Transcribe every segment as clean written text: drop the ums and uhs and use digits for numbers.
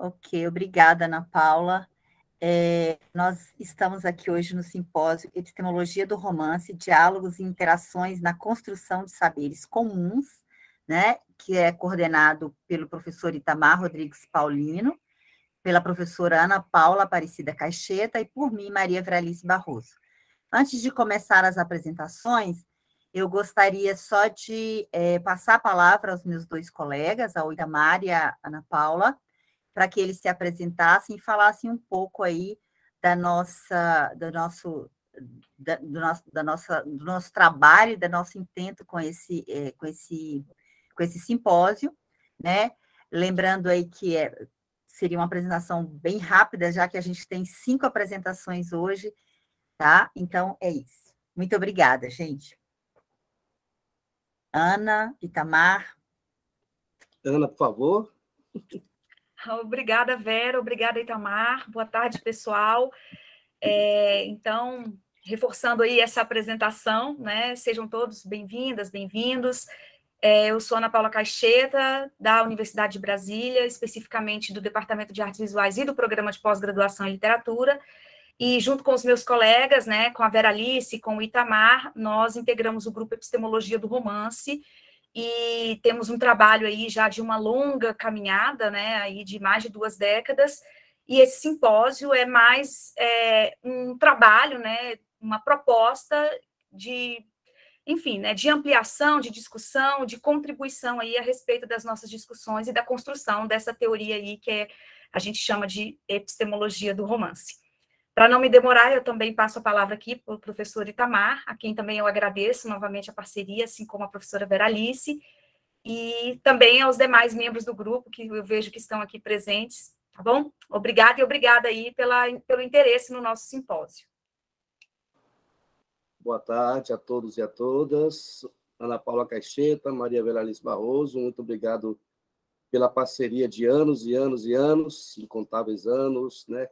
Ok, obrigada, Ana Paula. Nós estamos aqui hoje no simpósio Epistemologia do Romance, Diálogos e Interações na Construção de Saberes Comuns, né, que é coordenado pelo professor Itamar Rodrigues Paulino, pela professora Ana Paula Aparecida Caixeta e por mim, Maria Veralice Barroso. Antes de começar as apresentações, eu gostaria só de passar a palavra aos meus dois colegas, ao Itamar e à Ana Paula, para que eles se apresentassem e falassem um pouco aí do nosso trabalho, do nosso intento com esse simpósio, né? Lembrando aí que seria uma apresentação bem rápida, já que a gente tem 5 apresentações hoje, tá? Então, é isso. Muito obrigada, gente. Ana, Itamar. Ana, por favor. Obrigada, Vera. Obrigada, Itamar. Boa tarde, pessoal. Então, reforçando aí essa apresentação, né? Sejam todos bem-vindas, bem-vindos. Eu sou Ana Paula Caixeta, da Universidade de Brasília, especificamente do Departamento de Artes Visuais e do Programa de Pós-Graduação em Literatura, e junto com os meus colegas, né, com a Veralice, com o Itamar, nós integramos o grupo Epistemologia do Romance, e temos um trabalho aí já de uma longa caminhada, né, aí de mais de 2 décadas, e esse simpósio é mais um trabalho, né, uma proposta de, enfim, né, de ampliação, de discussão, de contribuição aí a respeito das nossas discussões e da construção dessa teoria aí que a gente chama de epistemologia do romance. Para não me demorar, eu também passo a palavra aqui para o professor Itamar, a quem também eu agradeço novamente a parceria, assim como a professora Veralice, e também aos demais membros do grupo, que eu vejo que estão aqui presentes, tá bom? Obrigada e obrigada aí pelo interesse no nosso simpósio. Boa tarde a todos e a todas. Ana Paula Caixeta, Maria Veralice Barroso, muito obrigado pela parceria de anos e anos e anos, incontáveis anos, né?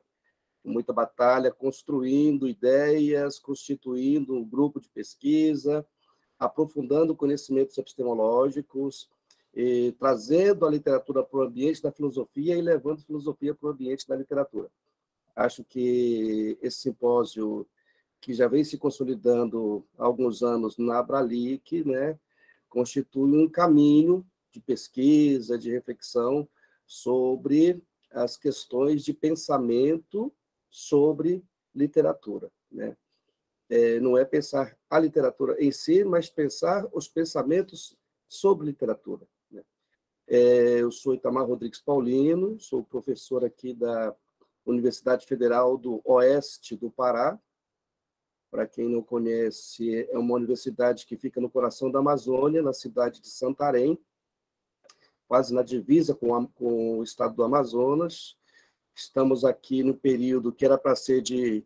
Muita batalha, construindo ideias, constituindo um grupo de pesquisa, aprofundando conhecimentos epistemológicos, trazendo a literatura para o ambiente da filosofia e levando a filosofia para o ambiente da literatura. Acho que esse simpósio, que já vem se consolidando há alguns anos na Abralic, né, constitui um caminho de pesquisa, de reflexão sobre as questões de pensamento sobre literatura, né? Não é pensar a literatura em si, mas pensar os pensamentos sobre literatura, né? Eu sou Itamar Rodrigues Paulino, sou professor aqui da Universidade Federal do Oeste do Pará. Para quem não conhece, é uma universidade que fica no coração da Amazônia, na cidade de Santarém, quase na divisa com o estado do Amazonas. Estamos aqui no período que era para ser de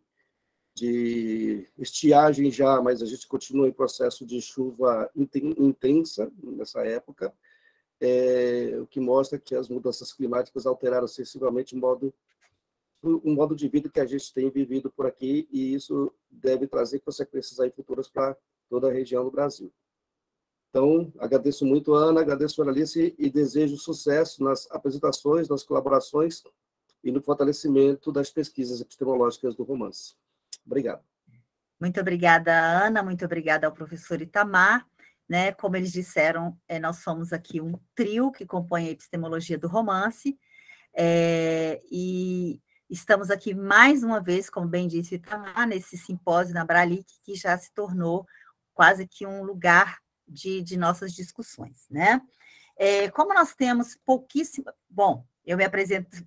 estiagem já, mas a gente continua em processo de chuva intensa nessa época, o que mostra que as mudanças climáticas alteraram sensivelmente o modo de vida que a gente tem vivido por aqui, e isso deve trazer consequências aí futuras para toda a região do Brasil. Então, agradeço muito, Ana, agradeço a Alice e desejo sucesso nas apresentações, nas colaborações e no fortalecimento das pesquisas epistemológicas do romance. Obrigado. Muito obrigada, Ana, muito obrigada ao professor Itamar. Né? Como eles disseram, nós somos aqui um trio que compõe a epistemologia do romance, e estamos aqui mais uma vez, como bem disse o Itamar, nesse simpósio na Abralic, que já se tornou quase que um lugar de nossas discussões, né? Como nós temos pouquíssimo... Bom,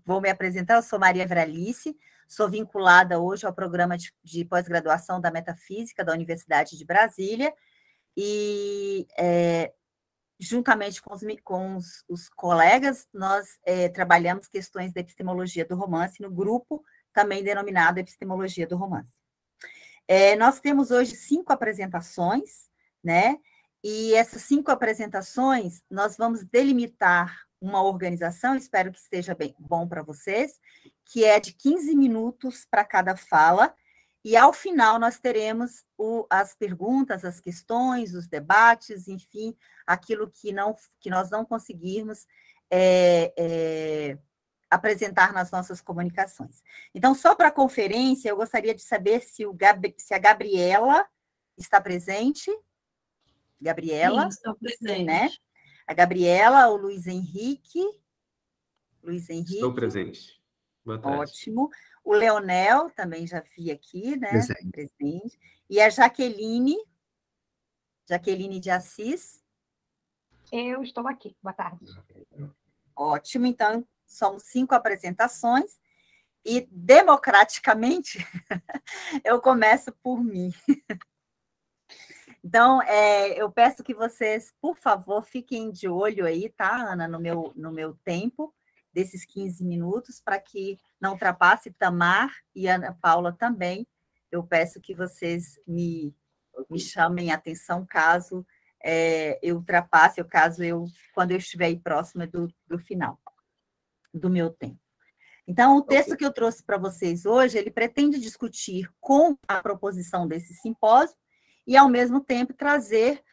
vou me apresentar, eu sou Maria Veralice, sou vinculada hoje ao programa de pós-graduação da Metafísica da Universidade de Brasília, e juntamente com os colegas, nós trabalhamos questões da epistemologia do romance no grupo, também denominado Epistemologia do Romance. Nós temos hoje 5 apresentações, né? E essas 5 apresentações, nós vamos delimitar uma organização, espero que esteja bom para vocês, que é de 15 minutos para cada fala, e ao final nós teremos as perguntas, as questões, os debates, enfim, aquilo que nós não conseguirmos apresentar nas nossas comunicações. Então, só para a conferência, eu gostaria de saber se a Gabriela está presente. Gabriela? Sim, estou presente. Né? A Gabriela, o Luiz Henrique. Estou presente. Boa tarde. Ótimo. O Leonel, também já vi aqui, né? Presente. E a Jaqueline de Assis. Eu estou aqui. Boa tarde. Ótimo. Então, são 5 apresentações. E, democraticamente, eu começo por mim. Então, eu peço que vocês, por favor, fiquem de olho aí, tá, Ana, no meu tempo, desses 15 minutos, para que não ultrapasse Tamar e Ana Paula também. Eu peço que vocês me chamem a atenção caso eu ultrapasse, quando eu estiver aí próxima do final do meu tempo. Então, o texto que eu trouxe para vocês hoje, ele pretende discutir com a proposição desse simpósio e, ao mesmo tempo, trazer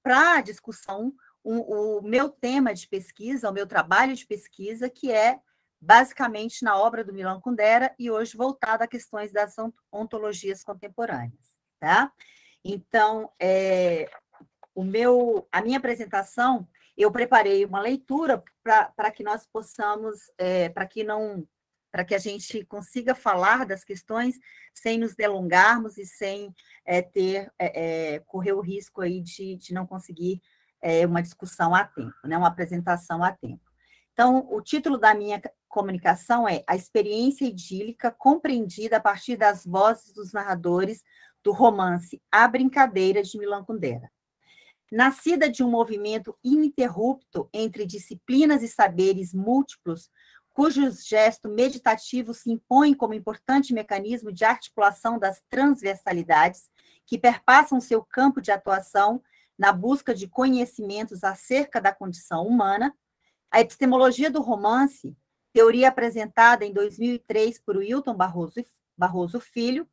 para a discussão o meu tema de pesquisa, o meu trabalho de pesquisa, que é basicamente na obra do Milan Kundera e hoje voltado a questões das ontologias contemporâneas. Tá? Então, a minha apresentação, eu preparei uma leitura para que nós possamos, para que a gente consiga falar das questões sem nos delongarmos e sem correr o risco aí de não conseguir uma discussão a tempo, né, uma apresentação a tempo. Então, o título da minha comunicação é A Experiência Idílica Compreendida a partir das vozes dos narradores do romance A Brincadeira, de Milan Kundera. Nascida de um movimento ininterrupto entre disciplinas e saberes múltiplos, cujo gesto meditativo se impõe como importante mecanismo de articulação das transversalidades que perpassam seu campo de atuação na busca de conhecimentos acerca da condição humana, a epistemologia do romance, teoria apresentada em 2003 por Wilton Barroso Filho,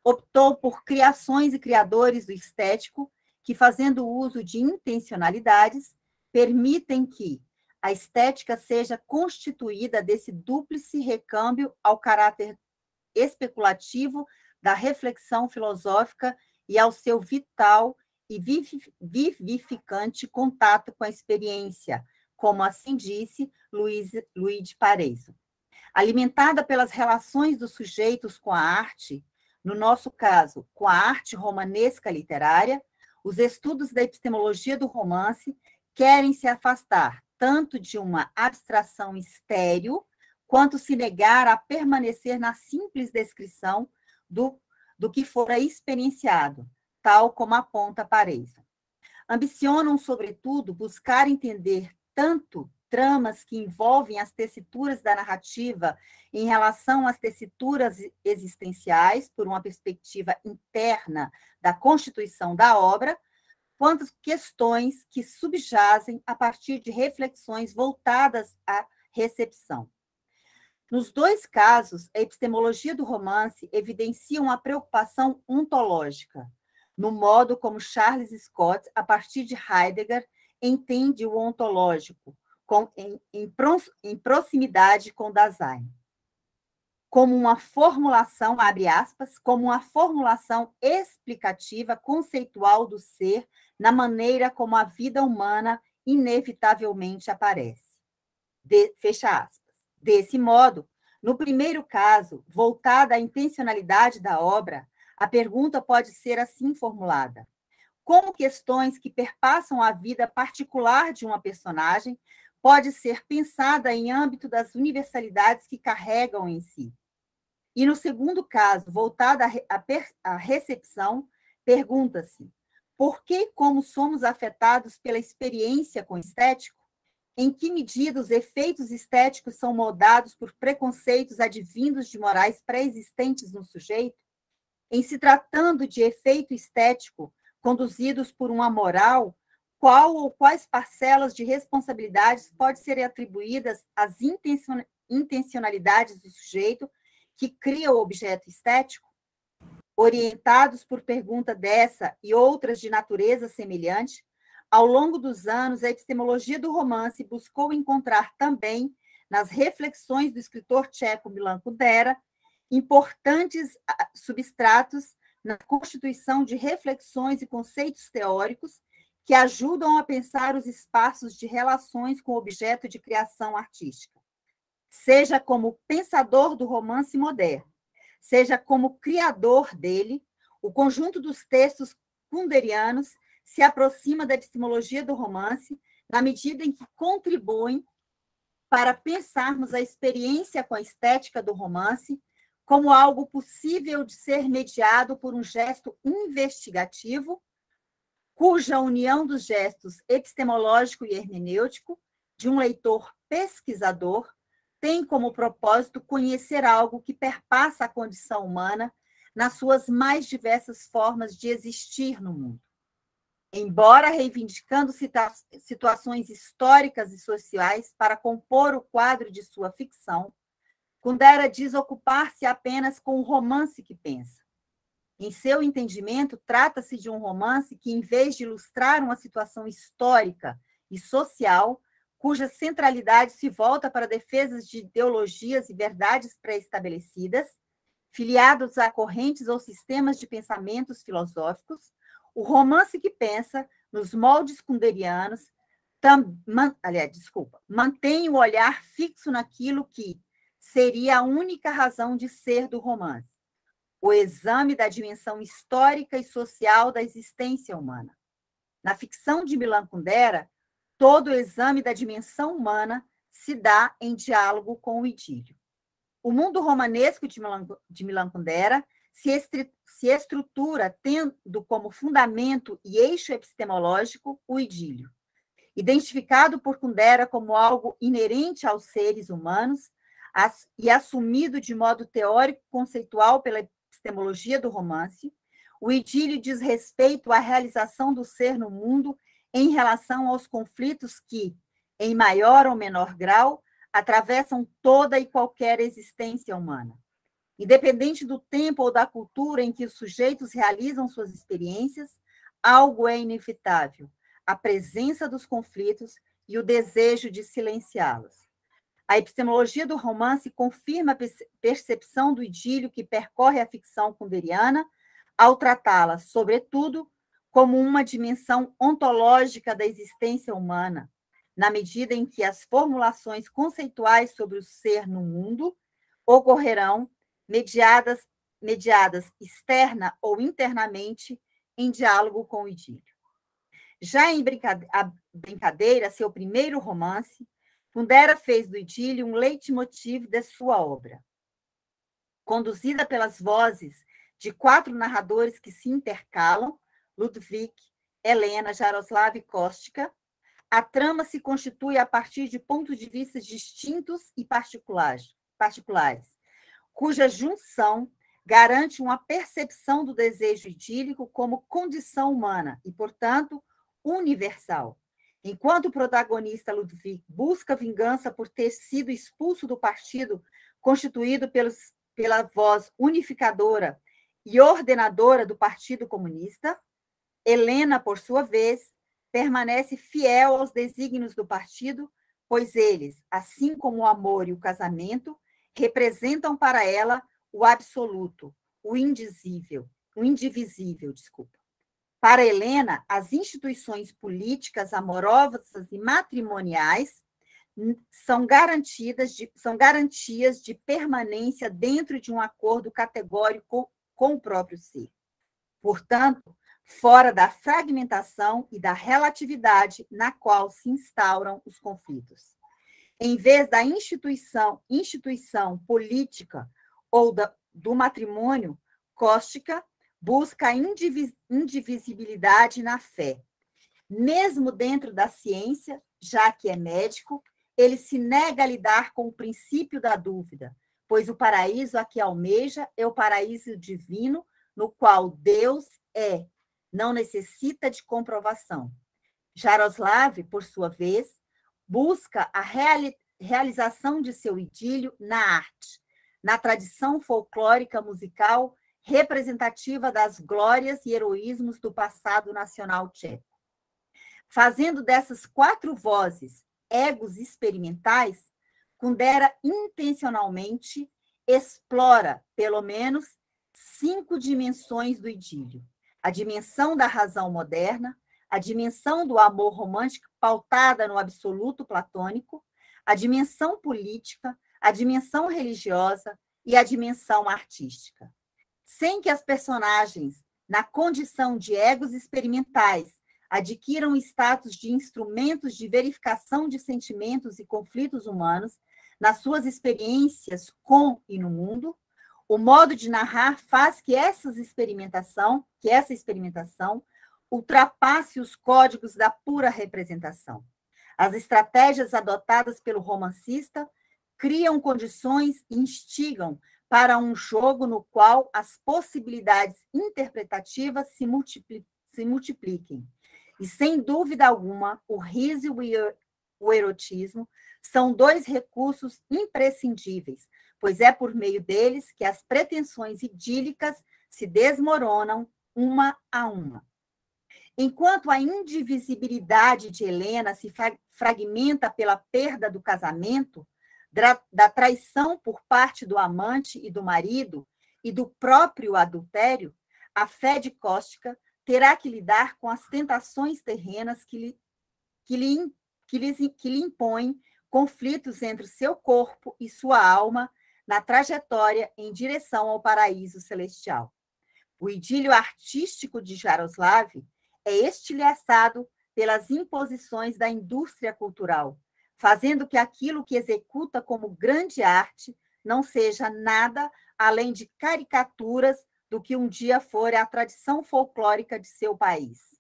optou por criações e criadores do estético que, fazendo uso de intencionalidades, permitem que a estética seja constituída desse dúplice recâmbio ao caráter especulativo da reflexão filosófica e ao seu vital e vivificante contato com a experiência, como assim disse Luiz de Parezo. Alimentada pelas relações dos sujeitos com a arte, no nosso caso, com a arte romanesca literária, os estudos da epistemologia do romance querem se afastar tanto de uma abstração estéril, quanto se negar a permanecer na simples descrição do que fora experienciado, tal como aponta Parezo. Ambicionam, sobretudo, buscar entender tanto tramas que envolvem as tessituras da narrativa em relação às tessituras existenciais, por uma perspectiva interna da constituição da obra, quanto questões que subjazem a partir de reflexões voltadas à recepção. Nos 2 casos, a epistemologia do romance evidencia uma preocupação ontológica, no modo como Charles Scott, a partir de Heidegger, entende o ontológico, em proximidade com Dasein, como uma formulação, abre aspas, como uma formulação explicativa conceitual do ser na maneira como a vida humana inevitavelmente aparece. Fecha aspas. Desse modo, no primeiro caso, voltada à intencionalidade da obra, a pergunta pode ser assim formulada: como questões que perpassam a vida particular de uma personagem pode ser pensada em âmbito das universalidades que carregam em si? E no segundo caso, voltada à recepção, pergunta-se: por que e como somos afetados pela experiência com o estético? Em que medida os efeitos estéticos são moldados por preconceitos advindos de morais pré-existentes no sujeito? Em se tratando de efeito estético, conduzidos por uma moral, qual ou quais parcelas de responsabilidades podem ser atribuídas às intencionalidades do sujeito que cria o objeto estético? Orientados por pergunta dessa e outras de natureza semelhante, ao longo dos anos, a epistemologia do romance buscou encontrar também, nas reflexões do escritor tcheco Milan Kundera, importantes substratos na constituição de reflexões e conceitos teóricos que ajudam a pensar os espaços de relações com o objeto de criação artística, seja como pensador do romance moderno, seja como criador dele. O conjunto dos textos kunderianos se aproxima da epistemologia do romance na medida em que contribuem para pensarmos a experiência com a estética do romance como algo possível de ser mediado por um gesto investigativo, cuja união dos gestos epistemológico e hermenêutico de um leitor pesquisador tem como propósito conhecer algo que perpassa a condição humana nas suas mais diversas formas de existir no mundo. Embora reivindicando situações históricas e sociais para compor o quadro de sua ficção, Kundera diz ocupar-se apenas com o romance que pensa. Em seu entendimento, trata-se de um romance que, em vez de ilustrar uma situação histórica e social, cuja centralidade se volta para defesas de ideologias e verdades pré-estabelecidas, filiados a correntes ou sistemas de pensamentos filosóficos, o romance que pensa, nos moldes kunderianos, mantém o olhar fixo naquilo que seria a única razão de ser do romance, o exame da dimensão histórica e social da existência humana. Na ficção de Milan Kundera, todo o exame da dimensão humana se dá em diálogo com o idílio. O mundo romanesco de Milan Kundera se estrutura tendo como fundamento e eixo epistemológico o idílio. Identificado por Kundera como algo inerente aos seres humanos e assumido de modo teórico-conceitual pela epistemologia do romance, o idílio diz respeito à realização do ser no mundo em relação aos conflitos que, em maior ou menor grau, atravessam toda e qualquer existência humana. Independente do tempo ou da cultura em que os sujeitos realizam suas experiências, algo é inevitável: a presença dos conflitos e o desejo de silenciá-los. A epistemologia do romance confirma a percepção do idílio que percorre a ficção kunderiana ao tratá-la, sobretudo, como uma dimensão ontológica da existência humana, na medida em que as formulações conceituais sobre o ser no mundo ocorrerão mediadas externa ou internamente em diálogo com o idílio. Já em A Brincadeira, seu primeiro romance, Kundera fez do idílio um leitmotiv de sua obra. Conduzida pelas vozes de 4 narradores que se intercalam, Ludwig, Helena, Jaroslav e Kostka, a trama se constitui a partir de pontos de vista distintos e particulares, cuja junção garante uma percepção do desejo idílico como condição humana e, portanto, universal. Enquanto o protagonista Ludwig busca vingança por ter sido expulso do partido constituído pela voz unificadora e ordenadora do Partido Comunista, Helena, por sua vez, permanece fiel aos desígnios do partido, pois eles, assim como o amor e o casamento, representam para ela o absoluto, o indivisível. Para Helena, as instituições políticas, amorosas e matrimoniais são garantias de permanência dentro de um acordo categórico com o próprio ser. Portanto, fora da fragmentação e da relatividade na qual se instauram os conflitos. Em vez da instituição política ou do matrimônio, Kostka busca a indivisibilidade na fé. Mesmo dentro da ciência, já que é médico, ele se nega a lidar com o princípio da dúvida, pois o paraíso a que almeja é o paraíso divino, no qual Deus não necessita de comprovação. Jaroslav, por sua vez, busca a realização de seu idílio na arte, na tradição folclórica musical representativa das glórias e heroísmos do passado nacional tcheco. Fazendo dessas 4 vozes egos experimentais, Kundera intencionalmente explora, pelo menos, 5 dimensões do idílio. A dimensão da razão moderna, a dimensão do amor romântico pautada no absoluto platônico, a dimensão política, a dimensão religiosa e a dimensão artística. Sem que as personagens, na condição de egos experimentais, adquiram status de instrumentos de verificação de sentimentos e conflitos humanos nas suas experiências com e no mundo, o modo de narrar faz que essa experimentação ultrapasse os códigos da pura representação. As estratégias adotadas pelo romancista criam condições e instigam para um jogo no qual as possibilidades interpretativas se multipliquem. E, sem dúvida alguma, o riso e o erotismo são 2 recursos imprescindíveis, pois é por meio deles que as pretensões idílicas se desmoronam uma a uma. Enquanto a indivisibilidade de Helena se fragmenta pela perda do casamento, da traição por parte do amante e do marido e do próprio adultério, a fé de Kostka terá que lidar com as tentações terrenas que lhe impõem conflitos entre seu corpo e sua alma na trajetória em direção ao paraíso celestial. O idílio artístico de Jaroslav é estilhaçado pelas imposições da indústria cultural, fazendo que aquilo que executa como grande arte não seja nada além de caricaturas do que um dia fora a tradição folclórica de seu país.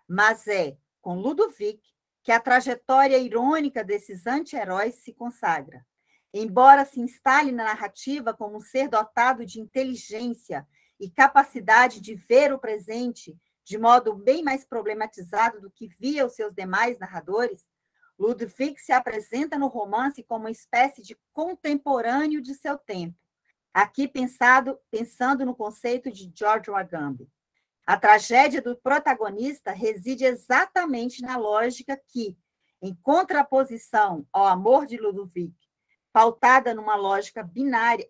Mas é com Ludovic que a trajetória irônica desses anti-heróis se consagra. Embora se instale na narrativa como um ser dotado de inteligência e capacidade de ver o presente de modo bem mais problematizado do que via os seus demais narradores, Ludovic se apresenta no romance como uma espécie de contemporâneo de seu tempo, aqui pensando no conceito de George Agamben. A tragédia do protagonista reside exatamente na lógica que, em contraposição ao amor de Ludovic, pautada numa lógica binária,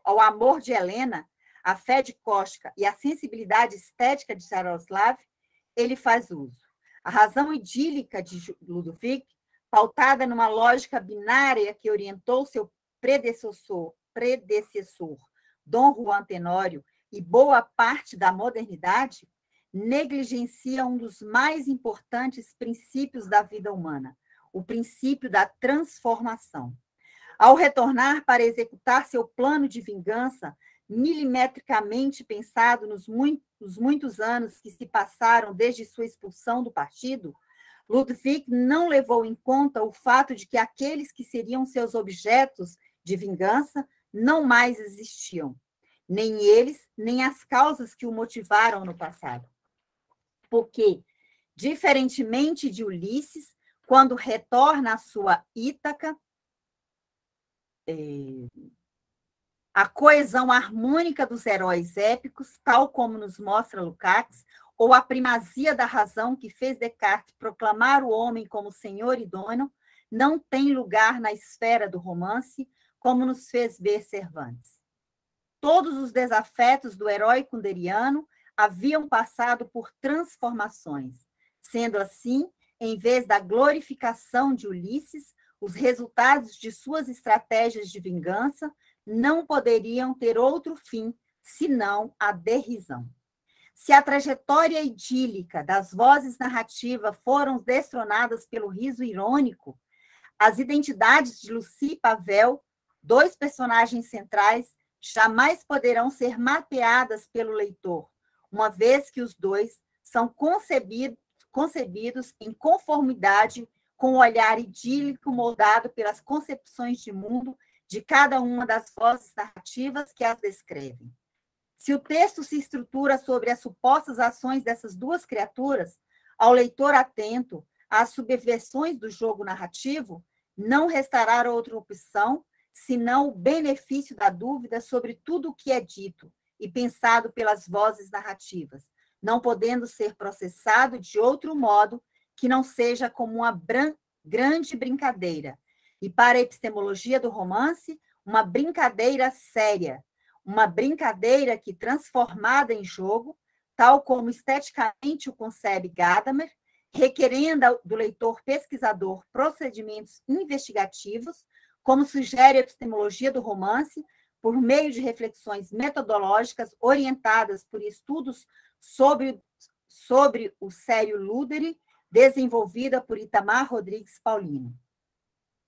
ao amor de Helena, a fé de Kostka e a sensibilidade estética de Jaroslav, ele faz uso. A razão idílica de Ludovic, pautada numa lógica binária que orientou seu predecessor, Dom Juan Tenório, e boa parte da modernidade, negligencia um dos mais importantes princípios da vida humana, o princípio da transformação. Ao retornar para executar seu plano de vingança, milimetricamente pensado nos muitos anos que se passaram desde sua expulsão do partido, Ludovic não levou em conta o fato de que aqueles que seriam seus objetos de vingança não mais existiam, nem eles, nem as causas que o motivaram no passado. Porque, diferentemente de Ulisses, quando retorna à sua Ítaca, a coesão harmônica dos heróis épicos, tal como nos mostra Lukács, ou a primazia da razão que fez Descartes proclamar o homem como senhor e dono, não tem lugar na esfera do romance, como nos fez ver Cervantes. Todos os desafetos do herói kunderiano haviam passado por transformações. Sendo assim, em vez da glorificação de Ulisses, os resultados de suas estratégias de vingança não poderiam ter outro fim senão a derrisão. Se a trajetória idílica das vozes narrativas foram destronadas pelo riso irônico, as identidades de Lucy e Pavel, 2 personagens centrais, jamais poderão ser mapeadas pelo leitor, uma vez que os dois são concebidos em conformidade com o olhar idílico moldado pelas concepções de mundo de cada uma das vozes narrativas que as descrevem. Se o texto se estrutura sobre as supostas ações dessas 2 criaturas, ao leitor atento às subversões do jogo narrativo, não restará outra opção senão o benefício da dúvida sobre tudo o que é dito e pensado pelas vozes narrativas, não podendo ser processado de outro modo que não seja como uma grande brincadeira, e para a epistemologia do romance, uma brincadeira séria, uma brincadeira que, transformada em jogo, tal como esteticamente o concebe Gadamer, requerendo do leitor pesquisador procedimentos investigativos, como sugere a epistemologia do romance, por meio de reflexões metodológicas orientadas por estudos sobre o Cério Luderi, desenvolvida por Itamar Rodrigues Paulino.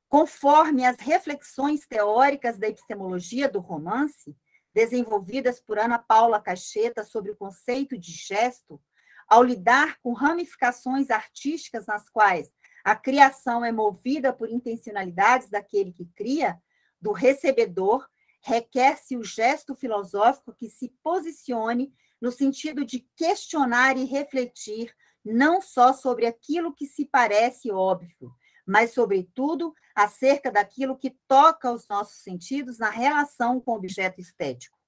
Conforme as reflexões teóricas da epistemologia do romance, desenvolvidas por Ana Paula Caixeta sobre o conceito de gesto, ao lidar com ramificações artísticas nas quais a criação é movida por intencionalidades daquele que cria, do recebedor, requer-se o gesto filosófico que se posicione no sentido de questionar e refletir não só sobre aquilo que se parece óbvio, mas, sobretudo, acerca daquilo que toca os nossos sentidos na relação com o objeto estético.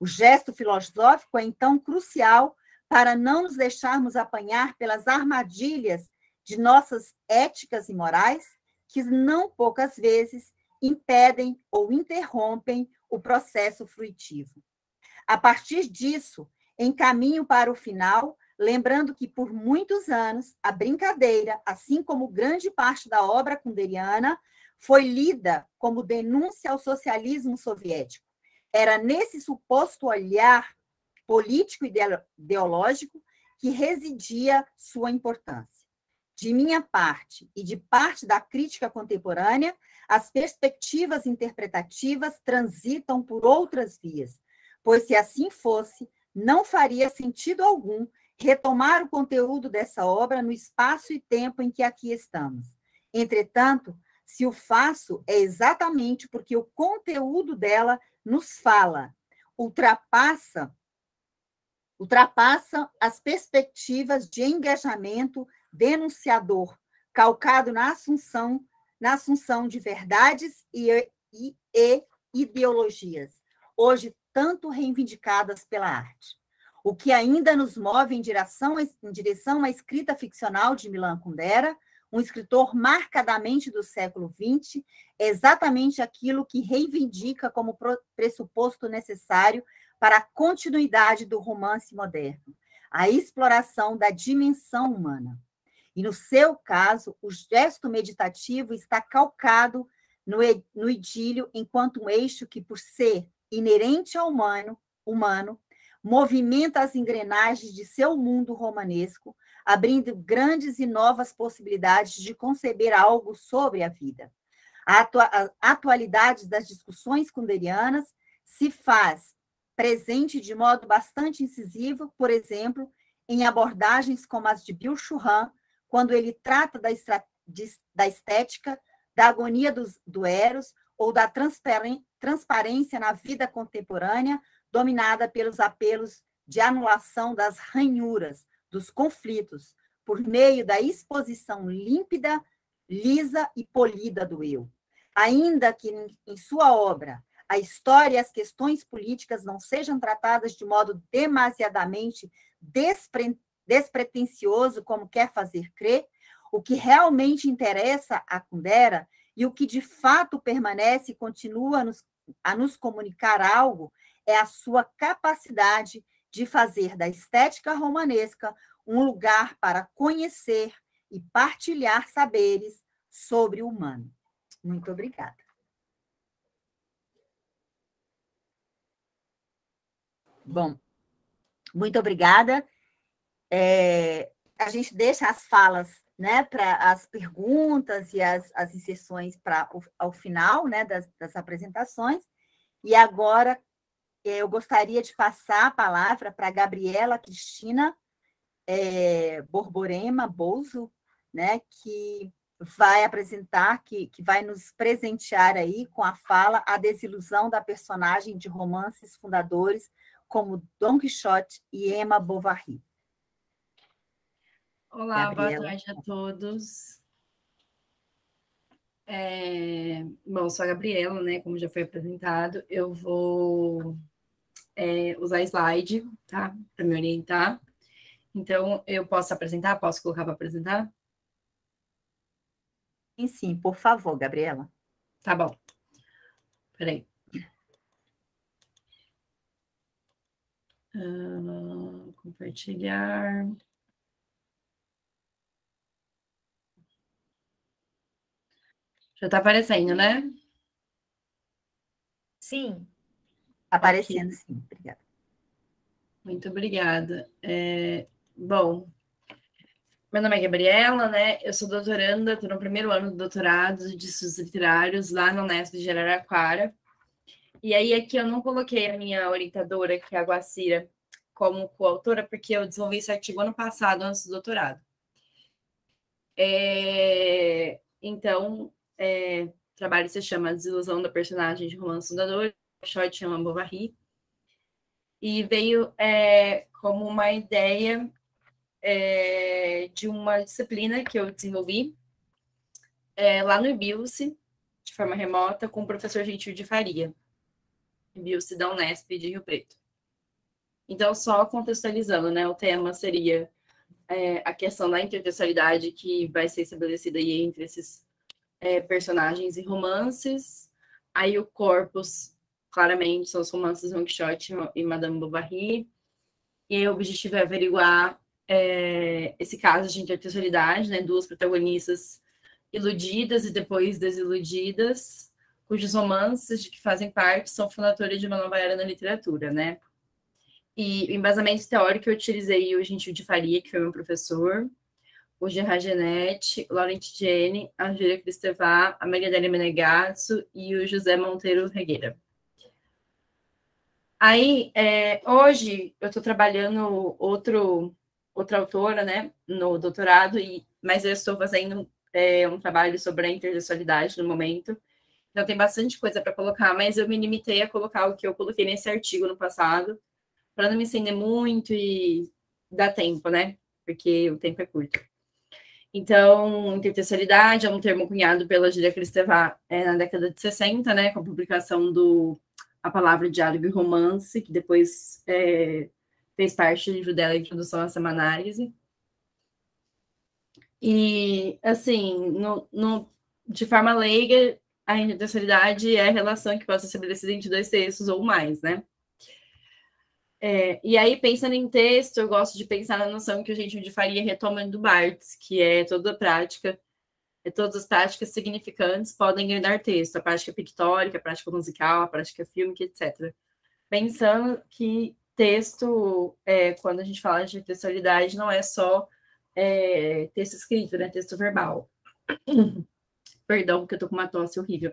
O gesto filosófico é, então, crucial para não nos deixarmos apanhar pelas armadilhas de nossas éticas e morais, que não poucas vezes impedem ou interrompem o processo fruitivo. A partir disso, encaminho para o final, lembrando que, por muitos anos, a brincadeira, assim como grande parte da obra kunderiana, foi lida como denúncia ao socialismo soviético. Era nesse suposto olhar político e ideológico que residia sua importância. De minha parte e de parte da crítica contemporânea, as perspectivas interpretativas transitam por outras vias, pois, se assim fosse, não faria sentido algum retomar o conteúdo dessa obra no espaço e tempo em que aqui estamos. Entretanto, se o faço, é exatamente porque o conteúdo dela nos fala, ultrapassa as perspectivas de engajamento denunciador, calcado na assunção de verdades e ideologias, hoje tanto reivindicadas pela arte. O que ainda nos move em direção à escrita ficcional de Milan Kundera, um escritor marcadamente do século XX, é exatamente aquilo que reivindica como pressuposto necessário para a continuidade do romance moderno, a exploração da dimensão humana. E, no seu caso, o gesto meditativo está calcado no idílio enquanto um eixo que, por ser inerente ao humano, movimenta as engrenagens de seu mundo romanesco, abrindo grandes e novas possibilidades de conceber algo sobre a vida. A atualidade das discussões kunderianas se faz presente de modo bastante incisivo, por exemplo, em abordagens como as de Byung-Chul Han, quando ele trata da estética, da agonia do eros ou da transparência na vida contemporânea, dominada pelos apelos de anulação das ranhuras, dos conflitos, por meio da exposição límpida, lisa e polida do eu. Ainda que em sua obra a história e as questões políticas não sejam tratadas de modo demasiadamente despretensioso, como quer fazer crer, o que realmente interessa a Kundera e o que de fato permanece e continua a nos comunicar algo é a sua capacidade de fazer da estética romanesca um lugar para conhecer e partilhar saberes sobre o humano. Muito obrigada. Bom, muito obrigada. A gente deixa as falas, né, para as perguntas e as inserções ao final, né, das apresentações. E agora eu gostaria de passar a palavra para a Gabriela Cristina Borborema Bouzo, né, que vai apresentar, que vai nos presentear aí com a fala A Desilusão da Personagem de Romances Fundadores como Dom Quixote e Emma Bovary. Olá, Gabriela. Boa tarde a todos. Bom, sou a Gabriela, né, como já foi apresentado. Eu vou usar slide, tá, para me orientar. Então, eu posso apresentar? Posso colocar para apresentar? Sim, por favor, Gabriela. Tá bom. Peraí. Compartilhar. Já tá aparecendo, né? Sim. Aparecendo, sim. Obrigada. Muito obrigada. Bom, meu nome é Gabriela, né? Eu sou doutoranda, estou no primeiro ano do doutorado de estudos literários lá na Unesp de Araraquara. E aí aqui eu não coloquei a minha orientadora, que é a Guacira, como coautora, porque eu desenvolvi esse artigo ano passado, antes do doutorado. Então, o trabalho se chama Desilusão da Personagem de Romance Fundador, short chama Bovary, e veio como uma ideia de uma disciplina que eu desenvolvi lá no IBILSE, de forma remota, com o professor Gentil de Faria, IBILSE da Unesp de Rio Preto. Então, só contextualizando, né, o tema seria a questão da intertextualidade que vai ser estabelecida aí entre esses personagens e romances. Aí o corpus, claramente, são os romances Don Quixote e Madame Bovary. E o objetivo é averiguar esse caso de intertextualidade, né, duas protagonistas iludidas e depois desiludidas, cujos romances de que fazem parte são fundatórios de uma nova era na literatura, né? E o embasamento teórico eu utilizei o Gentil de Faria, que foi meu professor, o Gerard Genetti, o Laurent Gene, a Júlia Cristevá, a Mariadele Menegatsu e o José Monteiro Regueira. Aí, hoje, eu estou trabalhando outra autora, né, no doutorado, mas eu estou fazendo um trabalho sobre a intertextualidade no momento. Então, tem bastante coisa para colocar, mas eu me limitei a colocar o que eu coloquei nesse artigo no passado, para não me estender muito e dar tempo, né? Porque o tempo é curto. Então, intertextualidade é um termo cunhado pela Júlia Kristeva na década de 60, né? Com a publicação do A Palavra, Diálogo e Romance, que depois fez parte do livro dela, Introdução a essa Análise. E, assim, de forma leiga, a intertextualidade é a relação que pode ser estabelecida entre dois textos ou mais, né? E aí, pensando em texto, eu gosto de pensar na noção que o Gentil de Faria retoma do Barthes, que é todas as práticas significantes podem engrandar texto, a prática pictórica, a prática musical, a prática fílmica, etc. Pensando que texto, quando a gente fala de textualidade, não é só texto escrito, né? Texto verbal. Perdão, porque eu tô com uma tosse horrível.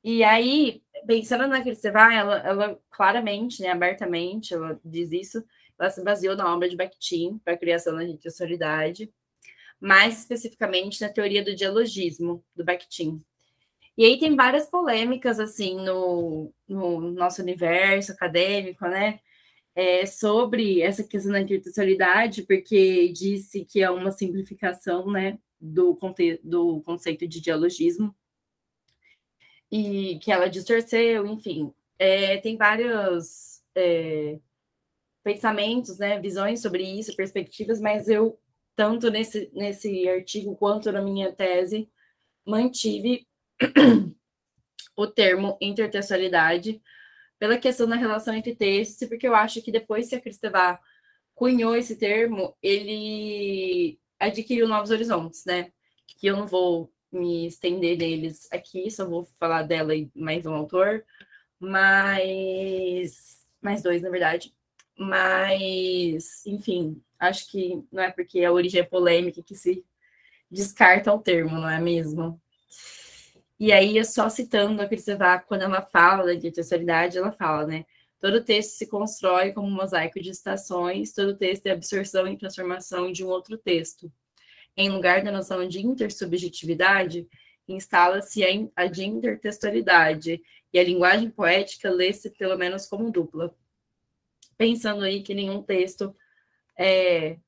E aí, pensando na Kristeva, ela claramente, né, abertamente, ela diz isso, ela se baseou na obra de Bakhtin para a criação da intertextualidade, mais especificamente na teoria do dialogismo, do Bakhtin. E aí tem várias polêmicas, assim, no nosso universo acadêmico, né, sobre essa questão da intertextualidade, porque disse que é uma simplificação, né, do conceito de dialogismo, e que ela distorceu, enfim. Tem vários pensamentos, né, visões sobre isso, perspectivas, mas eu, tanto nesse artigo quanto na minha tese, mantive o termo intertextualidade pela questão da relação entre textos, e porque eu acho que depois que a Kristeva cunhou esse termo, ele adquiriu novos horizontes, né? Que eu não vou me estender neles aqui, só vou falar dela e mais um autor, mais dois, na verdade. Mas, enfim, acho que não é porque a origem é polêmica que se descarta o termo, não é mesmo? E aí, só citando a Kristeva, quando ela fala da intertextualidade, ela fala, né? Todo texto se constrói como um mosaico de estações, todo texto é absorção e transformação de um outro texto. Em lugar da noção de intersubjetividade, instala-se a de intertextualidade, e a linguagem poética lê-se pelo menos como dupla. Pensando aí que nenhum texto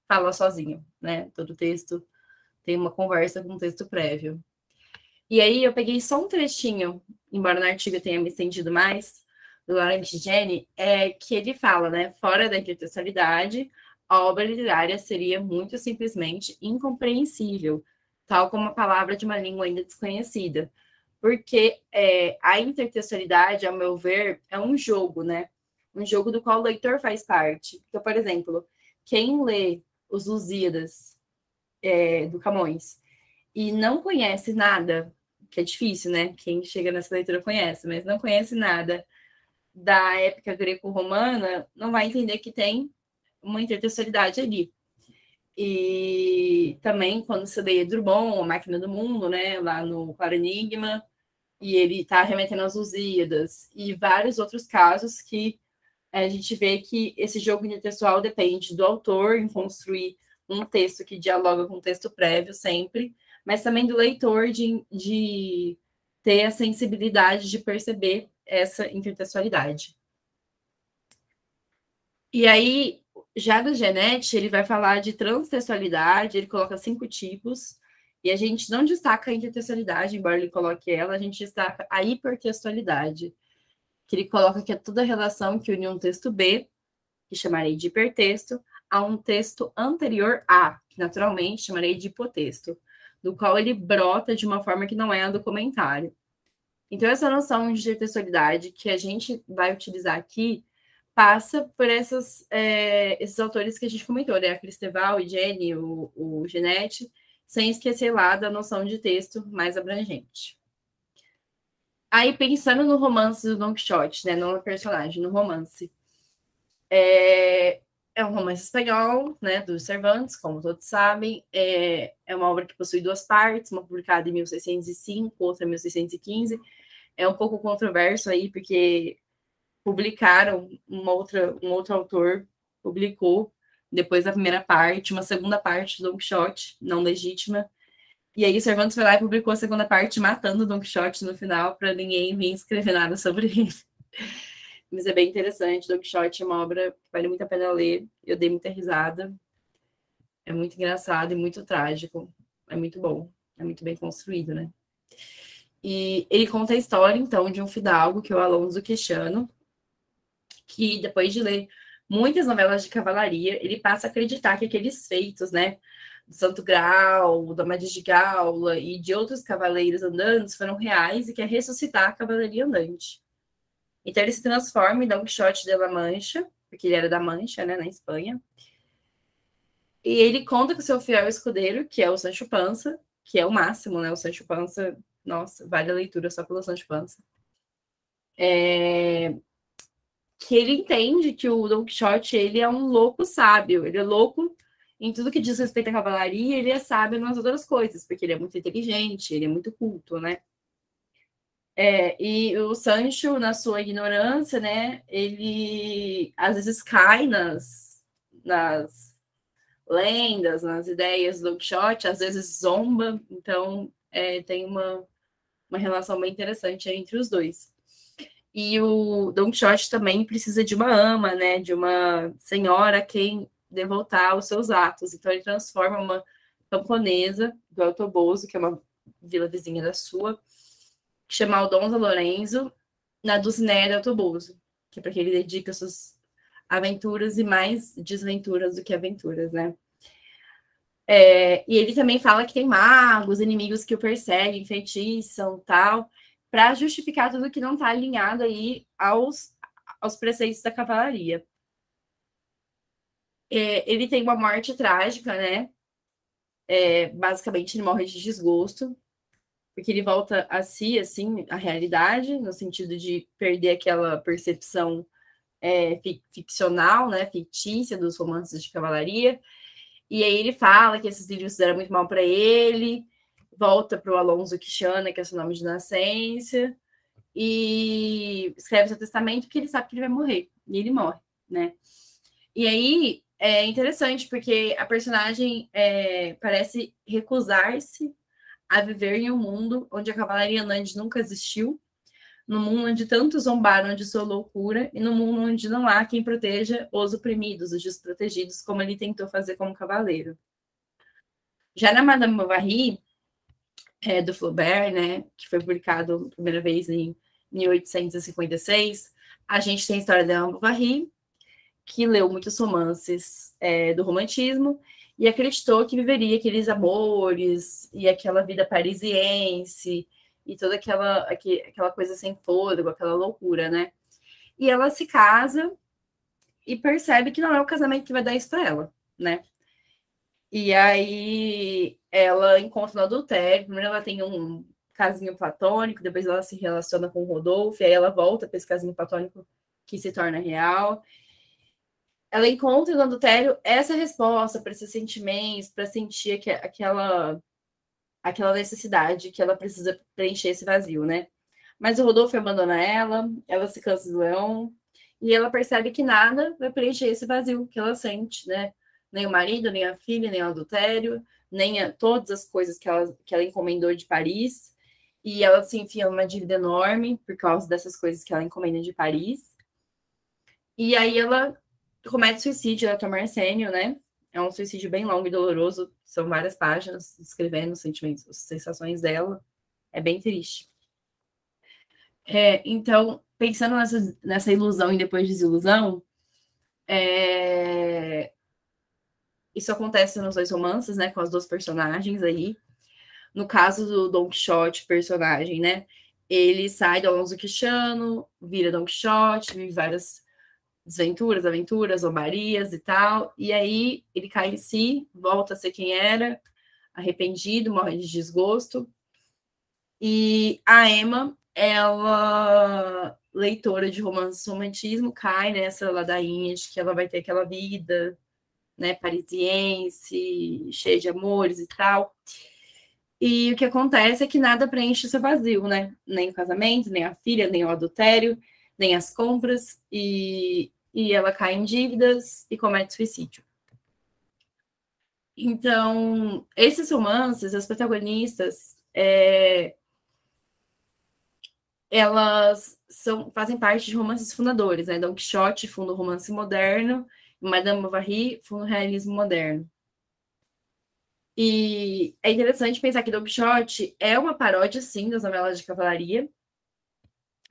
fala sozinho, né? Todo texto tem uma conversa com um texto prévio. E aí eu peguei só um trechinho, embora no artigo eu tenha me estendido mais, do Laurent Gene, que ele fala, né? Fora da intertextualidade, a obra literária seria muito simplesmente incompreensível, tal como a palavra de uma língua ainda desconhecida. Porque a intertextualidade, ao meu ver, é um jogo, né? Um jogo do qual o leitor faz parte. Então, por exemplo, quem lê Os Lusíadas, do Camões, e não conhece nada, que é difícil, né? Quem chega nessa leitura conhece, mas não conhece nada da época greco-romana, não vai entender que tem uma intertextualidade ali. E também, quando você lê Drummond, A Máquina do Mundo, né? Lá no Claro Enigma, e ele está remetendo às Lusíadas, e vários outros casos que a gente vê que esse jogo intertextual depende do autor em construir um texto que dialoga com o texto prévio sempre, mas também do leitor de ter a sensibilidade de perceber essa intertextualidade. E aí, já do Genet, ele vai falar de transtextualidade, ele coloca 5 tipos, e a gente não destaca a intertextualidade, embora ele coloque ela, a gente destaca a hipertextualidade, que ele coloca que é toda a relação que une um texto B, que chamarei de hipertexto, a um texto anterior a, que naturalmente chamarei de hipotexto, do qual ele brota de uma forma que não é a do comentário. Então, essa noção de intertextualidade que a gente vai utilizar aqui passa por esses autores que a gente comentou, né? A Cristeval, o Jenny, o Genet, sem esquecer lá da noção de texto mais abrangente. Aí, pensando no romance do Don Quixote, né? Não no personagem, no romance. É um romance espanhol, né? Do Cervantes, como todos sabem. É uma obra que possui 2 partes, uma publicada em 1605, outra em 1615. É um pouco controverso aí, porque publicaram um outro autor publicou depois da primeira parte, uma segunda parte do Don Quixote, não legítima. E aí o Cervantes foi lá e publicou a segunda parte, matando o Don Quixote no final, para ninguém vir escrever nada sobre ele. Mas é bem interessante. Don Quixote é uma obra que vale muito a pena ler. Eu dei muita risada. É muito engraçado e muito trágico. É muito bom. É muito bem construído, né? E ele conta a história, então, de um fidalgo, que é o Alonso Queixano, que depois de ler muitas novelas de cavalaria, ele passa a acreditar que aqueles feitos, né, do Santo Grau, da Amadis de Gaula e de outros cavaleiros andantes foram reais e quer ressuscitar a cavalaria andante. Então ele se transforma em Don Quixote de la Mancha, porque ele era da Mancha, né, na Espanha. E ele conta com seu fiel escudeiro, que é o Sancho Panza, que é o máximo, né, o Sancho Panza, nossa, vale a leitura só pelo Sancho Panza. Que ele entende que o Don Quixote, ele é um louco sábio, ele é louco em tudo que diz respeito à cavalaria, ele é sábio nas outras coisas, porque ele é muito inteligente, ele é muito culto, né? E o Sancho, na sua ignorância, né, ele às vezes cai nas lendas, nas ideias do Don Quixote, às vezes zomba, então tem uma relação bem interessante entre os dois. E o Don Quixote também precisa de uma ama, né? De uma senhora a quem devotar os seus atos. Então, ele transforma uma camponesa do El Toboso, que é uma vila vizinha da sua, que chama Aldonza Lorenzo, na Dulcinea del Toboso, que é para que ele dedica suas aventuras e mais desventuras do que aventuras, né? E ele também fala que tem magos, inimigos que o perseguem, feitiçam, tal, para justificar tudo que não está alinhado aí aos preceitos da cavalaria. Ele tem uma morte trágica, né? Basicamente, ele morre de desgosto, porque ele volta a si, assim, a realidade, no sentido de perder aquela percepção ficcional, né? Fictícia dos romances de cavalaria. E aí ele fala que esses livros fizeram muito mal para ele, volta para o Alonso Quixano, que é seu nome de nascença, e escreve seu testamento porque ele sabe que ele vai morrer, e ele morre, né? E aí é interessante, porque a personagem parece recusar-se a viver em um mundo onde a cavalaria andante nunca existiu, no mundo onde tantos zombaram de sua loucura, e no mundo onde não há quem proteja os oprimidos, os desprotegidos, como ele tentou fazer como cavaleiro. Já na Madame Bovary, do Flaubert, né, que foi publicado a primeira vez em 1856, a gente tem a história da Madame Bovary, que leu muitos romances do romantismo, e acreditou que viveria aqueles amores e aquela vida parisiense e toda aquela coisa sem fôlego, aquela loucura, né? E ela se casa e percebe que não é o casamento que vai dar isso para ela, né? E aí ela encontra no adultério. Primeiro ela tem um casinho platônico, depois ela se relaciona com o Rodolfo, e aí ela volta para esse casinho platônico que se torna real. Ela encontra no adultério essa resposta para esses sentimentos, para sentir aquela necessidade que ela precisa preencher esse vazio, né? Mas o Rodolfo abandona ela se cansa do Leão, e ela percebe que nada vai preencher esse vazio que ela sente, né? Nem o marido, nem a filha, nem o adultério, nem todas as coisas que ela encomendou de Paris. E ela se enfia numa dívida enorme por causa dessas coisas que ela encomenda de Paris. E aí ela comete suicídio, ela toma arsênio, né? É um suicídio bem longo e doloroso. São várias páginas descrevendo os sentimentos, as sensações dela. É bem triste. Então, pensando nessa ilusão e depois desilusão, isso acontece nos 2 romances, né? Com as 2 personagens aí. No caso do Don Quixote, personagem, né? Ele sai do Alonso Quixano, vira Don Quixote, vive várias desventuras, aventuras, zombarias e tal. E aí ele cai em si, volta a ser quem era, arrependido, morre de desgosto. E a Emma, ela, leitora de romantismo, cai nessa ladainha de que ela vai ter aquela vida, né, parisiense, cheia de amores e tal. E o que acontece é que nada preenche esse vazio, né? Nem o casamento, nem a filha, nem o adultério, nem as compras, e ela cai em dívidas e comete suicídio. Então, esses romances, as protagonistas, elas fazem parte de romances fundadores, né? Don Quixote funda o romance moderno, Madame Bovary funda o realismo moderno. E é interessante pensar que Don Quixote é uma paródia, sim, das novelas de cavalaria,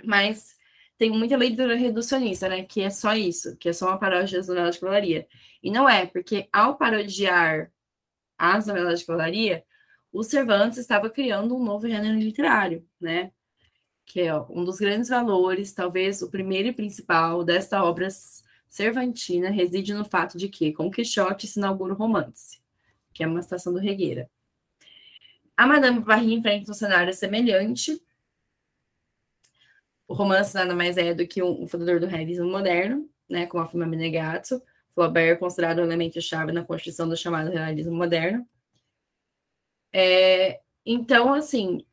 mas tem muita leitura reducionista, né? Que é só isso, que é só uma paródia das novelas de cavalaria. E não é, porque ao parodiar as novelas de cavalaria, o Cervantes estava criando um novo gênero literário, né? Que é um dos grandes valores, talvez o primeiro e principal desta obra cervantina, reside no fato de que, com Quixote, se inaugura o romance, que é uma citação do Regueira. A Madame Bovary enfrenta um cenário semelhante. O romance nada mais é do que um fundador do realismo moderno, né, como afirma Menegazzo. Flaubert é considerado um elemento-chave na construção do chamado realismo moderno. Então, assim,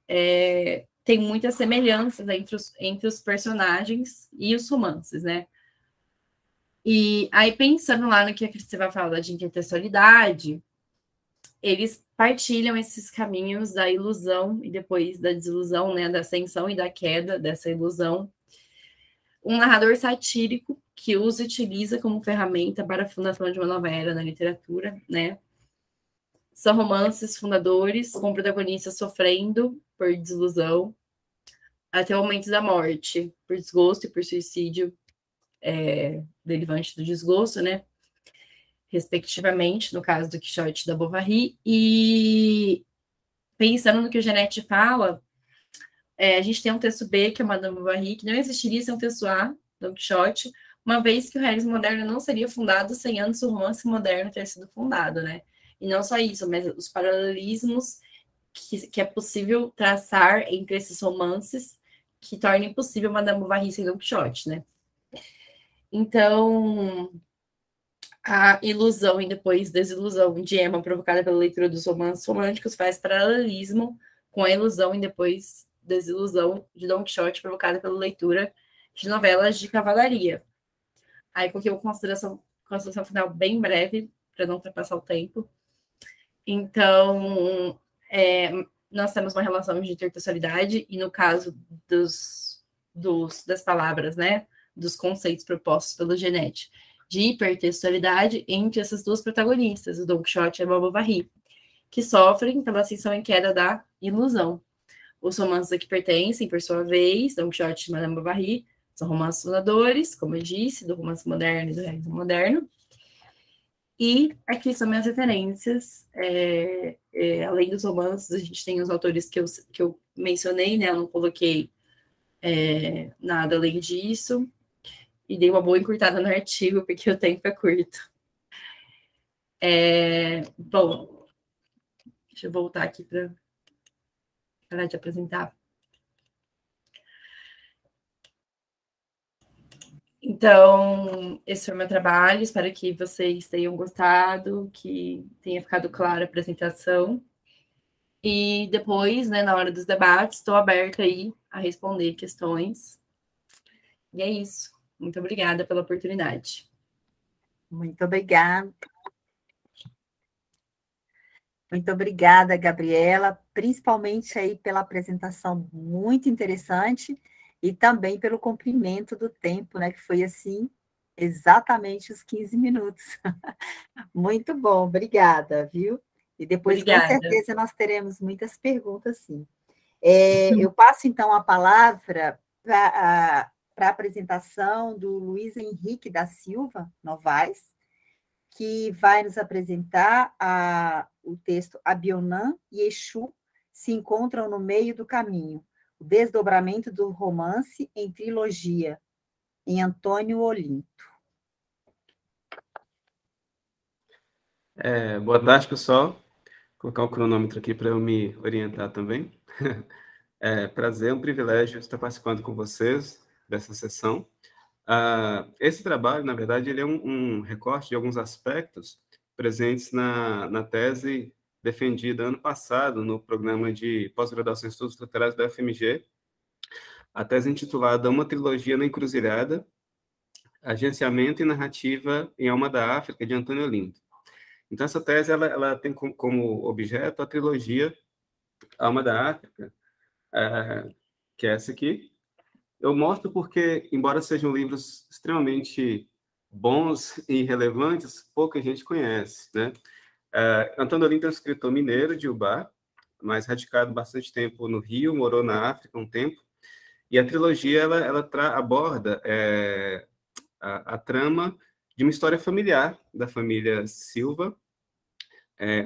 tem muitas semelhanças entre os personagens e os romances, né? E aí, pensando lá no que a Cristina vai falar de intertextualidade, eles partilham esses caminhos da ilusão e depois da desilusão, né? Da ascensão e da queda dessa ilusão. Um narrador satírico que os utiliza como ferramenta para a fundação de uma nova era na literatura, né? São romances fundadores, com protagonistas sofrendo por desilusão até o momento da morte, por desgosto e por suicídio derivante do desgosto, né? Respectivamente, no caso do Quixote e da Bovary. E pensando no que o Genette fala, a gente tem um texto B, que é Madame Bovary, que não existiria sem um texto A, Don Quixote, uma vez que o realismo moderno não seria fundado sem antes o romance moderno ter sido fundado, né? E não só isso, mas os paralelismos que é possível traçar entre esses romances que torna impossível Madame Bovary sem Don Quixote, né? Então, a ilusão e depois desilusão de Emma provocada pela leitura dos romances românticos faz paralelismo com a ilusão e depois desilusão de Don Quixote provocada pela leitura de novelas de cavalaria. Aí coloquei uma consideração final bem breve, para não ultrapassar o tempo. Então, nós temos uma relação de intertextualidade, e no caso das palavras, né, dos conceitos propostos pelo Genette, de hipertextualidade entre essas 2 protagonistas, o Don Quixote e a Bovary, que sofrem pela ascensão e queda da ilusão. Os romances a que pertencem, por sua vez, Don Quixote e Madame Bovary, são romances fundadores, como eu disse, do romance moderno e do realismo moderno. E aqui são minhas referências. Além dos romances, a gente tem os autores que eu mencionei, né? Eu não coloquei nada além disso. E dei uma boa encurtada no artigo, porque o tempo é curto. Bom, deixa eu voltar aqui para parar de apresentar. Então, esse foi o meu trabalho. Espero que vocês tenham gostado, que tenha ficado clara a apresentação. E depois, né, na hora dos debates, estou aberta aí a responder questões. E é isso. Muito obrigada pela oportunidade. Muito obrigada. Muito obrigada, Gabriela, principalmente aí pela apresentação muito interessante e também pelo cumprimento do tempo, né, que foi assim, exatamente os 15 minutos. Muito bom, obrigada, viu? E depois, Obrigada. Com certeza, nós teremos muitas perguntas, sim. Eu passo, então, a palavra para a apresentação do Luiz Henrique da Silva Novaes, que vai nos apresentar o texto Abionã e Exu se encontram no meio do caminho, o desdobramento do romance em trilogia, em Antônio Olinto. Boa tarde, pessoal. Vou colocar o cronômetro aqui para eu me orientar também. Prazer, um privilégio estar participando com vocês dessa sessão. Esse trabalho, na verdade, ele é um recorte de alguns aspectos presentes na tese defendida ano passado no programa de pós-graduação em estudos estruturais da UFMG, a tese intitulada Uma Trilogia na Encruzilhada, Agenciamento e Narrativa em Alma da África, de Antônio Olinto. Então, essa tese ela tem como objeto a trilogia Alma da África, que é essa aqui. Eu mostro porque, embora sejam livros extremamente bons e relevantes, pouca gente conhece, né? Antônio Olinto é um escritor mineiro de Ubá, mas radicado bastante tempo no Rio, morou na África um tempo, e a trilogia ela aborda a trama de uma história familiar da família Silva,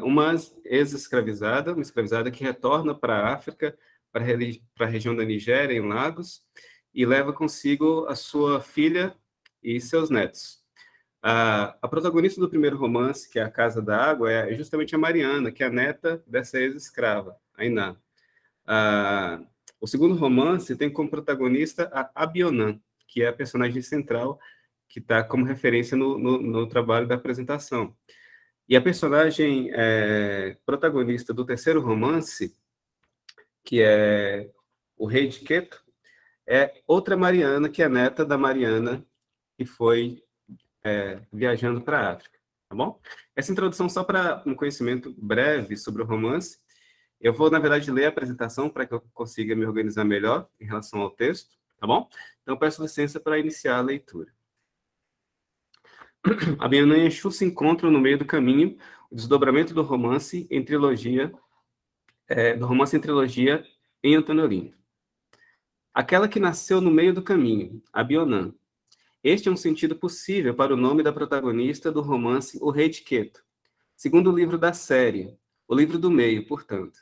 uma ex-escravizada, uma escravizada que retorna para a África, para a região da Nigéria, em Lagos, e leva consigo a sua filha e seus netos. A protagonista do primeiro romance, que é A Casa da Água, é justamente a Mariana, que é a neta dessa ex-escrava, a Iná. O segundo romance tem como protagonista a Abionã, que é a personagem central, que está como referência no trabalho da apresentação. E a personagem protagonista do terceiro romance, que é o Rei de Queto, é outra Mariana, que é neta da Mariana, que foi viajando para a África, tá bom? Essa introdução só para um conhecimento breve sobre o romance. Eu vou, na verdade, ler a apresentação para que eu consiga me organizar melhor em relação ao texto, tá bom? Então, peço licença para iniciar a leitura. Abionã e Exu se encontram no meio do caminho, o desdobramento do romance em trilogia, em Antônio Olinto. Aquela que nasceu no meio do caminho, Abionã. Este é um sentido possível para o nome da protagonista do romance O Rei de Queto, segundo o livro da série, o livro do meio, portanto.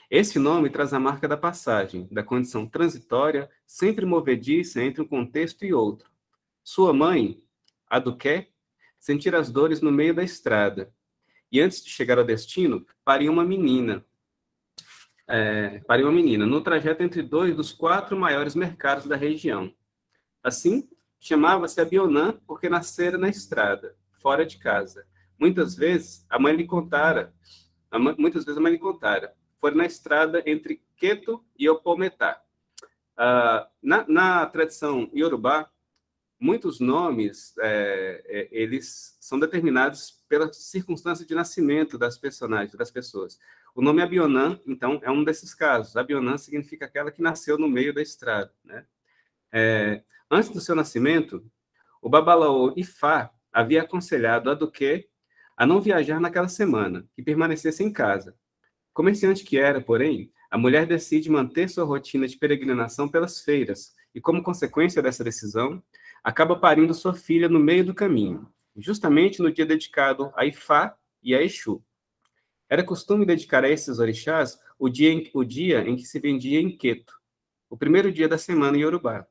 Esse nome traz a marca da passagem, da condição transitória, sempre movediça entre um contexto e outro. Sua mãe, a Duqué, sentir as dores no meio da estrada, e antes de chegar ao destino, pariu uma menina. No trajeto entre 2 dos 4 maiores mercados da região. Assim, chamava-se Abionã porque nascera na estrada, fora de casa. Muitas vezes a mãe lhe contara, foi na estrada entre Queto e Opometá. Na tradição iorubá, muitos nomes eles são determinados pela circunstância de nascimento das personagens, das pessoas. O nome Abionã, então, é um desses casos. Abionã significa aquela que nasceu no meio da estrada, né? Antes do seu nascimento, o Babalaô Ifá havia aconselhado a Duqué a não viajar naquela semana, que permanecesse em casa. Comerciante que era, porém, a mulher decide manter sua rotina de peregrinação pelas feiras e, como consequência dessa decisão, acaba parindo sua filha no meio do caminho, justamente no dia dedicado a Ifá e a Exu. Era costume dedicar a esses orixás o dia em que se vendia Enqueto, o primeiro dia da semana em Yorubá.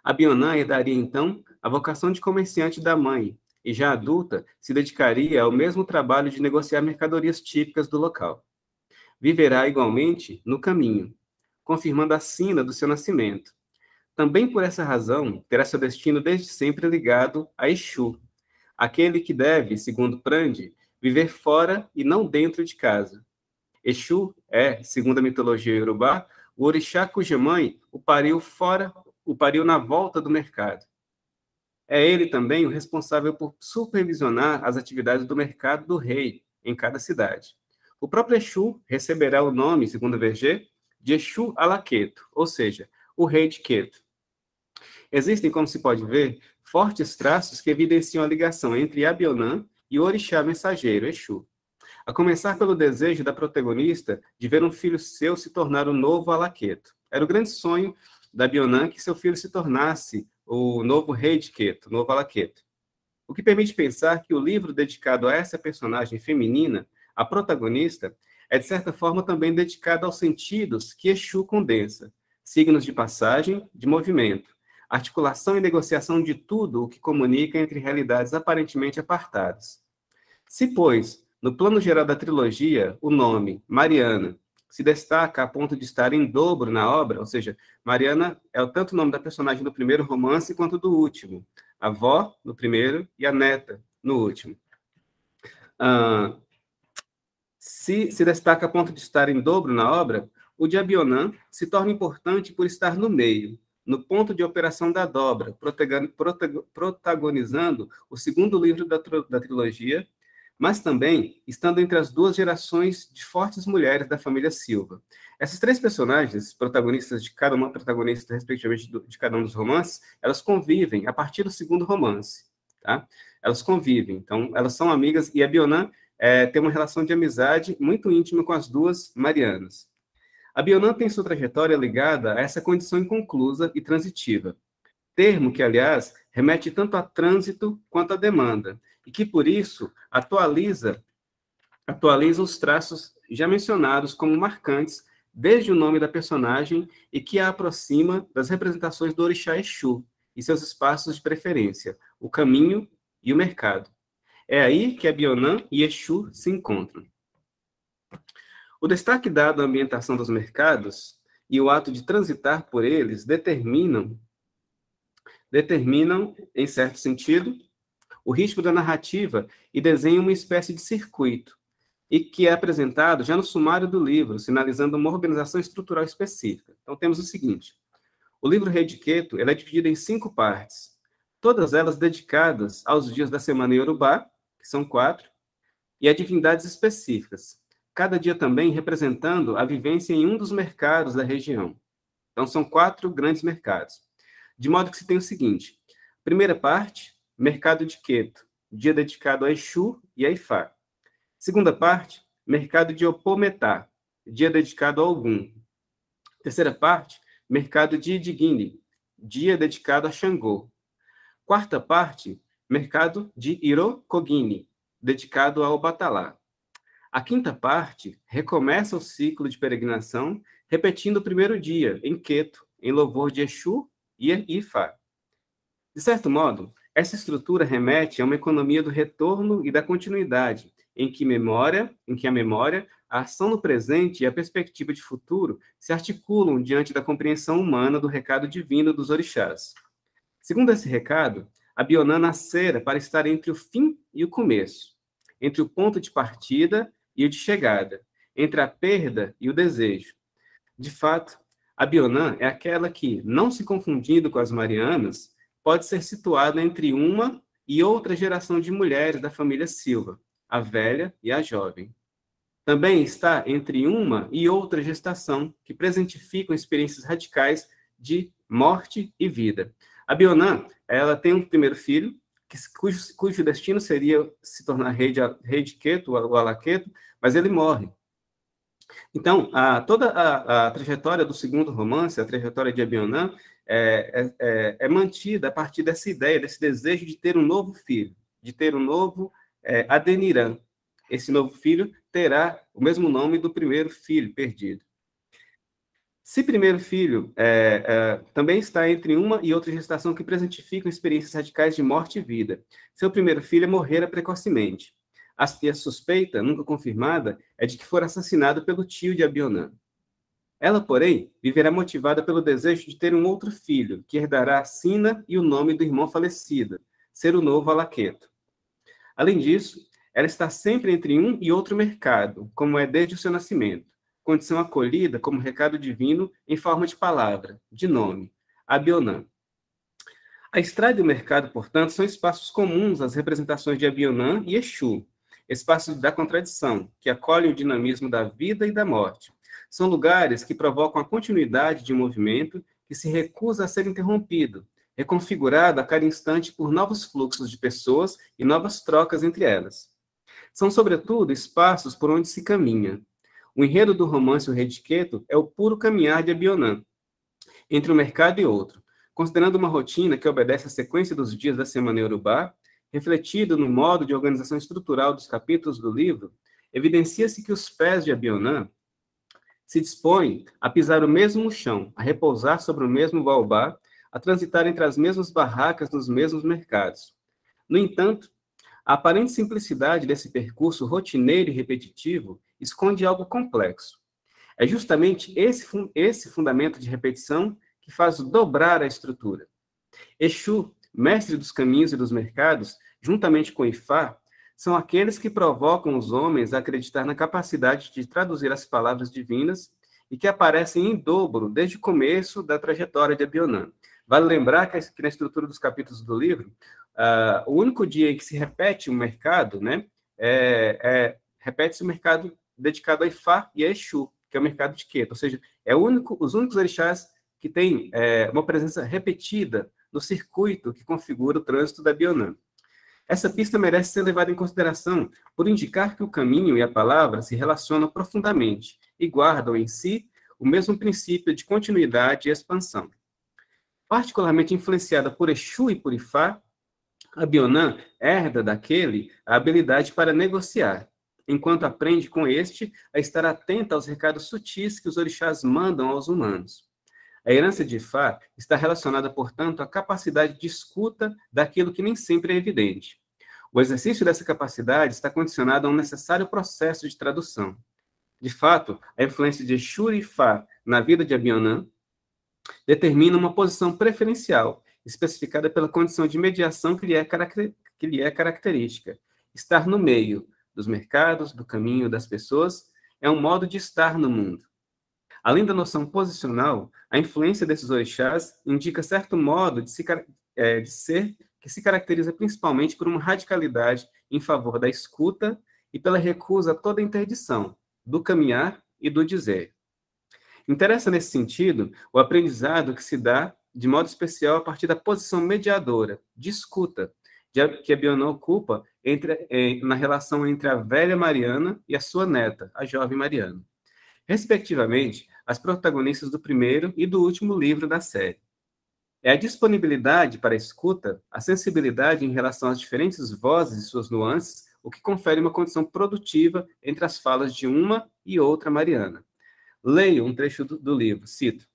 Abionã herdaria, então, a vocação de comerciante da mãe, e já adulta, se dedicaria ao mesmo trabalho de negociar mercadorias típicas do local. Viverá, igualmente, no caminho, confirmando a sina do seu nascimento. Também por essa razão, terá seu destino desde sempre ligado a Exu, aquele que deve, segundo Prandi, viver fora e não dentro de casa. Exu é, segundo a mitologia iorubá, o orixá cuja mãe o pariu na volta do mercado. É ele também o responsável por supervisionar as atividades do mercado do rei em cada cidade. O próprio Exu receberá o nome, segundo a Vergé, de Exu Alaqueto, ou seja, o rei de Queto. Existem, como se pode ver, fortes traços que evidenciam a ligação entre Abionã e o orixá mensageiro, Exu. A começar pelo desejo da protagonista de ver um filho seu se tornar o novo Alaqueto. Era o grande sonho da Abionã que seu filho se tornasse o novo rei de Queto, o novo Alaqueto. O que permite pensar que o livro dedicado a essa personagem feminina, a protagonista, é de certa forma também dedicado aos sentidos que Exu condensa, signos de passagem, de movimento, articulação e negociação de tudo o que comunica entre realidades aparentemente apartadas. Se, pois, no plano geral da trilogia, o nome, Mariana, se destaca a ponto de estar em dobro na obra, ou seja, Mariana é tanto o nome da personagem do primeiro romance quanto do último. A avó, no primeiro, e a neta, no último. Se destaca a ponto de estar em dobro na obra, o de Abionã se torna importante por estar no meio, no ponto de operação da dobra, protagonizando o segundo livro da trilogia, mas também estando entre as duas gerações de fortes mulheres da família Silva. Essas três personagens, protagonistas de cada uma protagonista, respectivamente, de cada um dos romances, elas convivem a partir do segundo romance. Tá? Elas convivem, então elas são amigas, e a Abionã tem uma relação de amizade muito íntima com as duas Marianas. A Abionã tem sua trajetória ligada a essa condição inconclusa e transitiva, termo que, aliás, remete tanto a trânsito quanto a demanda, e que, por isso, atualiza os traços já mencionados como marcantes desde o nome da personagem e que a aproxima das representações do orixá Exu e seus espaços de preferência, o caminho e o mercado. É aí que Abionã e Exu se encontram. O destaque dado à ambientação dos mercados e o ato de transitar por eles determinam, em certo sentido, o ritmo da narrativa e desenham uma espécie de circuito, e que é apresentado já no sumário do livro, sinalizando uma organização estrutural específica. Então, temos o seguinte: o livro Rei de Queto é dividido em 5 partes, todas elas dedicadas aos dias da semana Yorubá, que são 4, e a divindades específicas, cada dia também representando a vivência em um dos mercados da região. Então, são 4 grandes mercados. De modo que se tem o seguinte: primeira parte, Mercado de Queto, dia dedicado a Exu e a Ifá. Segunda parte, Mercado de Opometá, dia dedicado a Ogum. Terceira parte, Mercado de Idigini, dia dedicado a Xangô. Quarta parte, Mercado de Irokogini, dedicado ao Batalá. A quinta parte recomeça o ciclo de peregrinação, repetindo o primeiro dia, em Queto, em louvor de Exu e Ifá. De certo modo, essa estrutura remete a uma economia do retorno e da continuidade, em que a memória, a ação no presente e a perspectiva de futuro se articulam diante da compreensão humana do recado divino dos orixás. Segundo esse recado, Abionã nascera para estar entre o fim e o começo, entre o ponto de partida e o de chegada, entre a perda e o desejo. De fato, Abionã é aquela que, não se confundindo com as Marianas, pode ser situada entre uma e outra geração de mulheres da família Silva, a velha e a jovem. Também está entre uma e outra gestação, que presentificam experiências radicais de morte e vida. A Abionã, ela tem um primeiro filho, cujo destino seria se tornar rei de Queto, o Alaqueto, mas ele morre. Então, toda a trajetória do segundo romance, a trajetória de Abionã, é mantida a partir dessa ideia, desse desejo de ter um novo filho. de ter um novo Adeniran. Esse novo filho terá o mesmo nome do primeiro filho perdido. Se primeiro filho também está entre uma e outra gestação que presentificam experiências radicais de morte e vida. Seu primeiro filho morrera precocemente. A suspeita, nunca confirmada, é de que fora assassinado pelo tio de Abionã. Ela, porém, viverá motivada pelo desejo de ter um outro filho, que herdará a sina e o nome do irmão falecido, ser o novo Alaqueto. Além disso, ela está sempre entre um e outro mercado, como é desde o seu nascimento, condição acolhida como recado divino em forma de palavra, de nome, Abionã. A estrada e o mercado, portanto, são espaços comuns às representações de Abionã e Exu, espaços da contradição, que acolhem o dinamismo da vida e da morte. São lugares que provocam a continuidade de um movimento que se recusa a ser interrompido, reconfigurado a cada instante por novos fluxos de pessoas e novas trocas entre elas. São, sobretudo, espaços por onde se caminha. O enredo do romance O Rei de Queto é o puro caminhar de Abionã, entre um mercado e outro, considerando uma rotina que obedece à sequência dos dias da semana Yorubá, refletido no modo de organização estrutural dos capítulos do livro, evidencia-se que os pés de Abionã se dispõem a pisar o mesmo chão, a repousar sobre o mesmo baobá, a transitar entre as mesmas barracas nos mesmos mercados. No entanto, a aparente simplicidade desse percurso rotineiro e repetitivo esconde algo complexo. É justamente esse fundamento de repetição que faz dobrar a estrutura. Exu, mestre dos caminhos e dos mercados, juntamente com Ifá, são aqueles que provocam os homens a acreditar na capacidade de traduzir as palavras divinas e que aparecem em dobro desde o começo da trajetória de Abionã. Vale lembrar que na estrutura dos capítulos do livro, o único dia em que se repete o mercado, né, repete-se o mercado dedicado a Ifá e a Exu, que é o mercado de Queto, ou seja, os únicos orixás que têm uma presença repetida no circuito que configura o trânsito da Abionã. Essa pista merece ser levada em consideração por indicar que o caminho e a palavra se relacionam profundamente e guardam em si o mesmo princípio de continuidade e expansão. Particularmente influenciada por Exu e por Ifá, Abionã herda daquele a habilidade para negociar, enquanto aprende com este a estar atenta aos recados sutis que os orixás mandam aos humanos. A herança de Ifá está relacionada, portanto, à capacidade de escuta daquilo que nem sempre é evidente. O exercício dessa capacidade está condicionado a um necessário processo de tradução. De fato, a influência de Exu e Ifá na vida de Abionã determina uma posição preferencial, especificada pela condição de mediação que lhe é característica. Estar no meio dos mercados, do caminho das pessoas, é um modo de estar no mundo. Além da noção posicional, a influência desses orixás indica certo modo de ser que se caracteriza principalmente por uma radicalidade em favor da escuta e pela recusa a toda interdição, do caminhar e do dizer. Interessa, nesse sentido, o aprendizado que se dá, de modo especial, a partir da posição mediadora, de escuta, que Abionã ocupa na relação entre a velha Mariana e a sua neta, a jovem Mariana, respectivamente, as protagonistas do primeiro e do último livro da série. É a disponibilidade para a escuta, a sensibilidade em relação às diferentes vozes e suas nuances, o que confere uma condição produtiva entre as falas de uma e outra Mariana. Leio um trecho do livro, cito: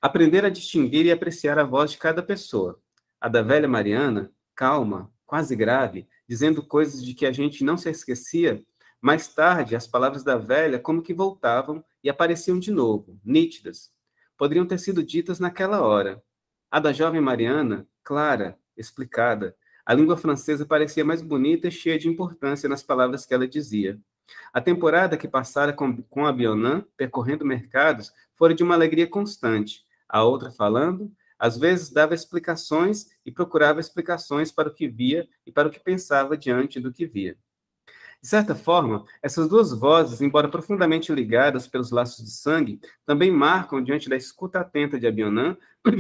aprender a distinguir e apreciar a voz de cada pessoa. A da velha Mariana, calma, quase grave, dizendo coisas de que a gente não se esquecia. Mais tarde, as palavras da velha como que voltavam e apareciam de novo, nítidas. Poderiam ter sido ditas naquela hora. A da jovem Mariana, clara, explicada. A língua francesa parecia mais bonita e cheia de importância nas palavras que ela dizia. A temporada que passara com Abionã, percorrendo mercados, fora de uma alegria constante. A outra falando, às vezes dava explicações e procurava explicações para o que via e para o que pensava diante do que via. De certa forma, essas duas vozes, embora profundamente ligadas pelos laços de sangue, também marcam, diante da escuta atenta de Abionã,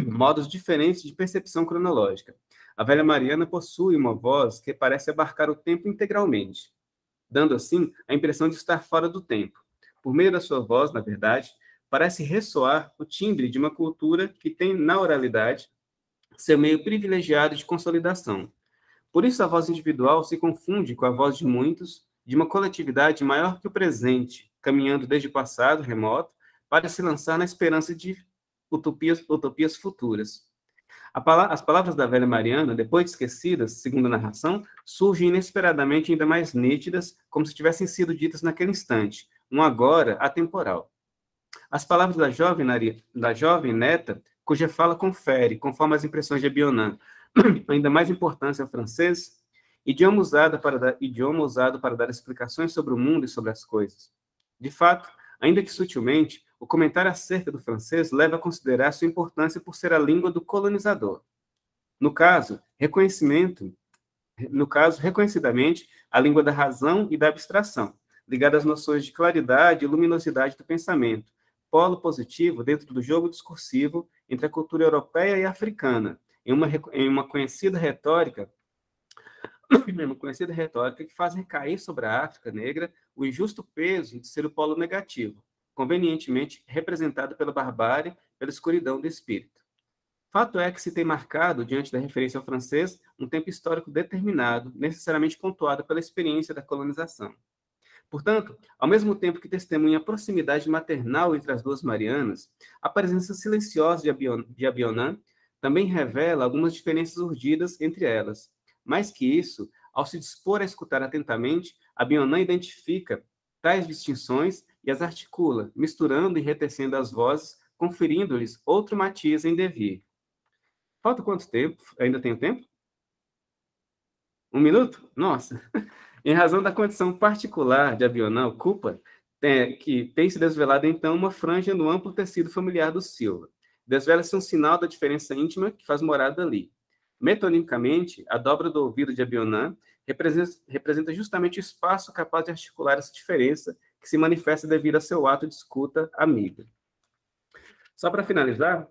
modos diferentes de percepção cronológica. A velha Mariana possui uma voz que parece abarcar o tempo integralmente, dando assim a impressão de estar fora do tempo. Por meio da sua voz, na verdade, parece ressoar o timbre de uma cultura que tem, na oralidade, seu meio privilegiado de consolidação. Por isso, a voz individual se confunde com a voz de muitos, de uma coletividade maior que o presente, caminhando desde o passado remoto para se lançar na esperança de utopias futuras. As palavras da velha Mariana, depois de esquecidas, segundo a narração, surgem inesperadamente ainda mais nítidas, como se tivessem sido ditas naquele instante, um agora atemporal. As palavras da jovem neta, cuja fala confere, conforme as impressões de Abionan, ainda mais importância ao francês, idioma usado para dar explicações sobre o mundo e sobre as coisas. De fato, ainda que sutilmente, o comentário acerca do francês leva a considerar sua importância por ser a língua do colonizador. No caso, reconhecidamente, a língua da razão e da abstração, ligada às noções de claridade e luminosidade do pensamento, polo positivo dentro do jogo discursivo entre a cultura europeia e africana, em uma conhecida retórica que faz recair sobre a África negra o injusto peso de ser o polo negativo, convenientemente representado pela barbárie, pela escuridão do espírito. Fato é que se tem marcado, diante da referência ao francês, um tempo histórico determinado, necessariamente pontuado pela experiência da colonização. Portanto, ao mesmo tempo que testemunha a proximidade maternal entre as duas Marianas, a presença silenciosa de Abionan também revela algumas diferenças urdidas entre elas. Mais que isso, ao se dispor a escutar atentamente, Abionan identifica tais distinções e as articula, misturando e retecendo as vozes, conferindo-lhes outro matiz em devir. Falta quanto tempo? Ainda tenho tempo? 1 minuto? Nossa! Em razão da condição particular de Abionan, ocupa, que tem se desvelado, então, uma franja no amplo tecido familiar do Silva. Desvela-se um sinal da diferença íntima que faz morada ali. Metonimicamente, a dobra do ouvido de Abionan representa justamente o espaço capaz de articular essa diferença que se manifesta devido a seu ato de escuta amiga. Só para finalizar,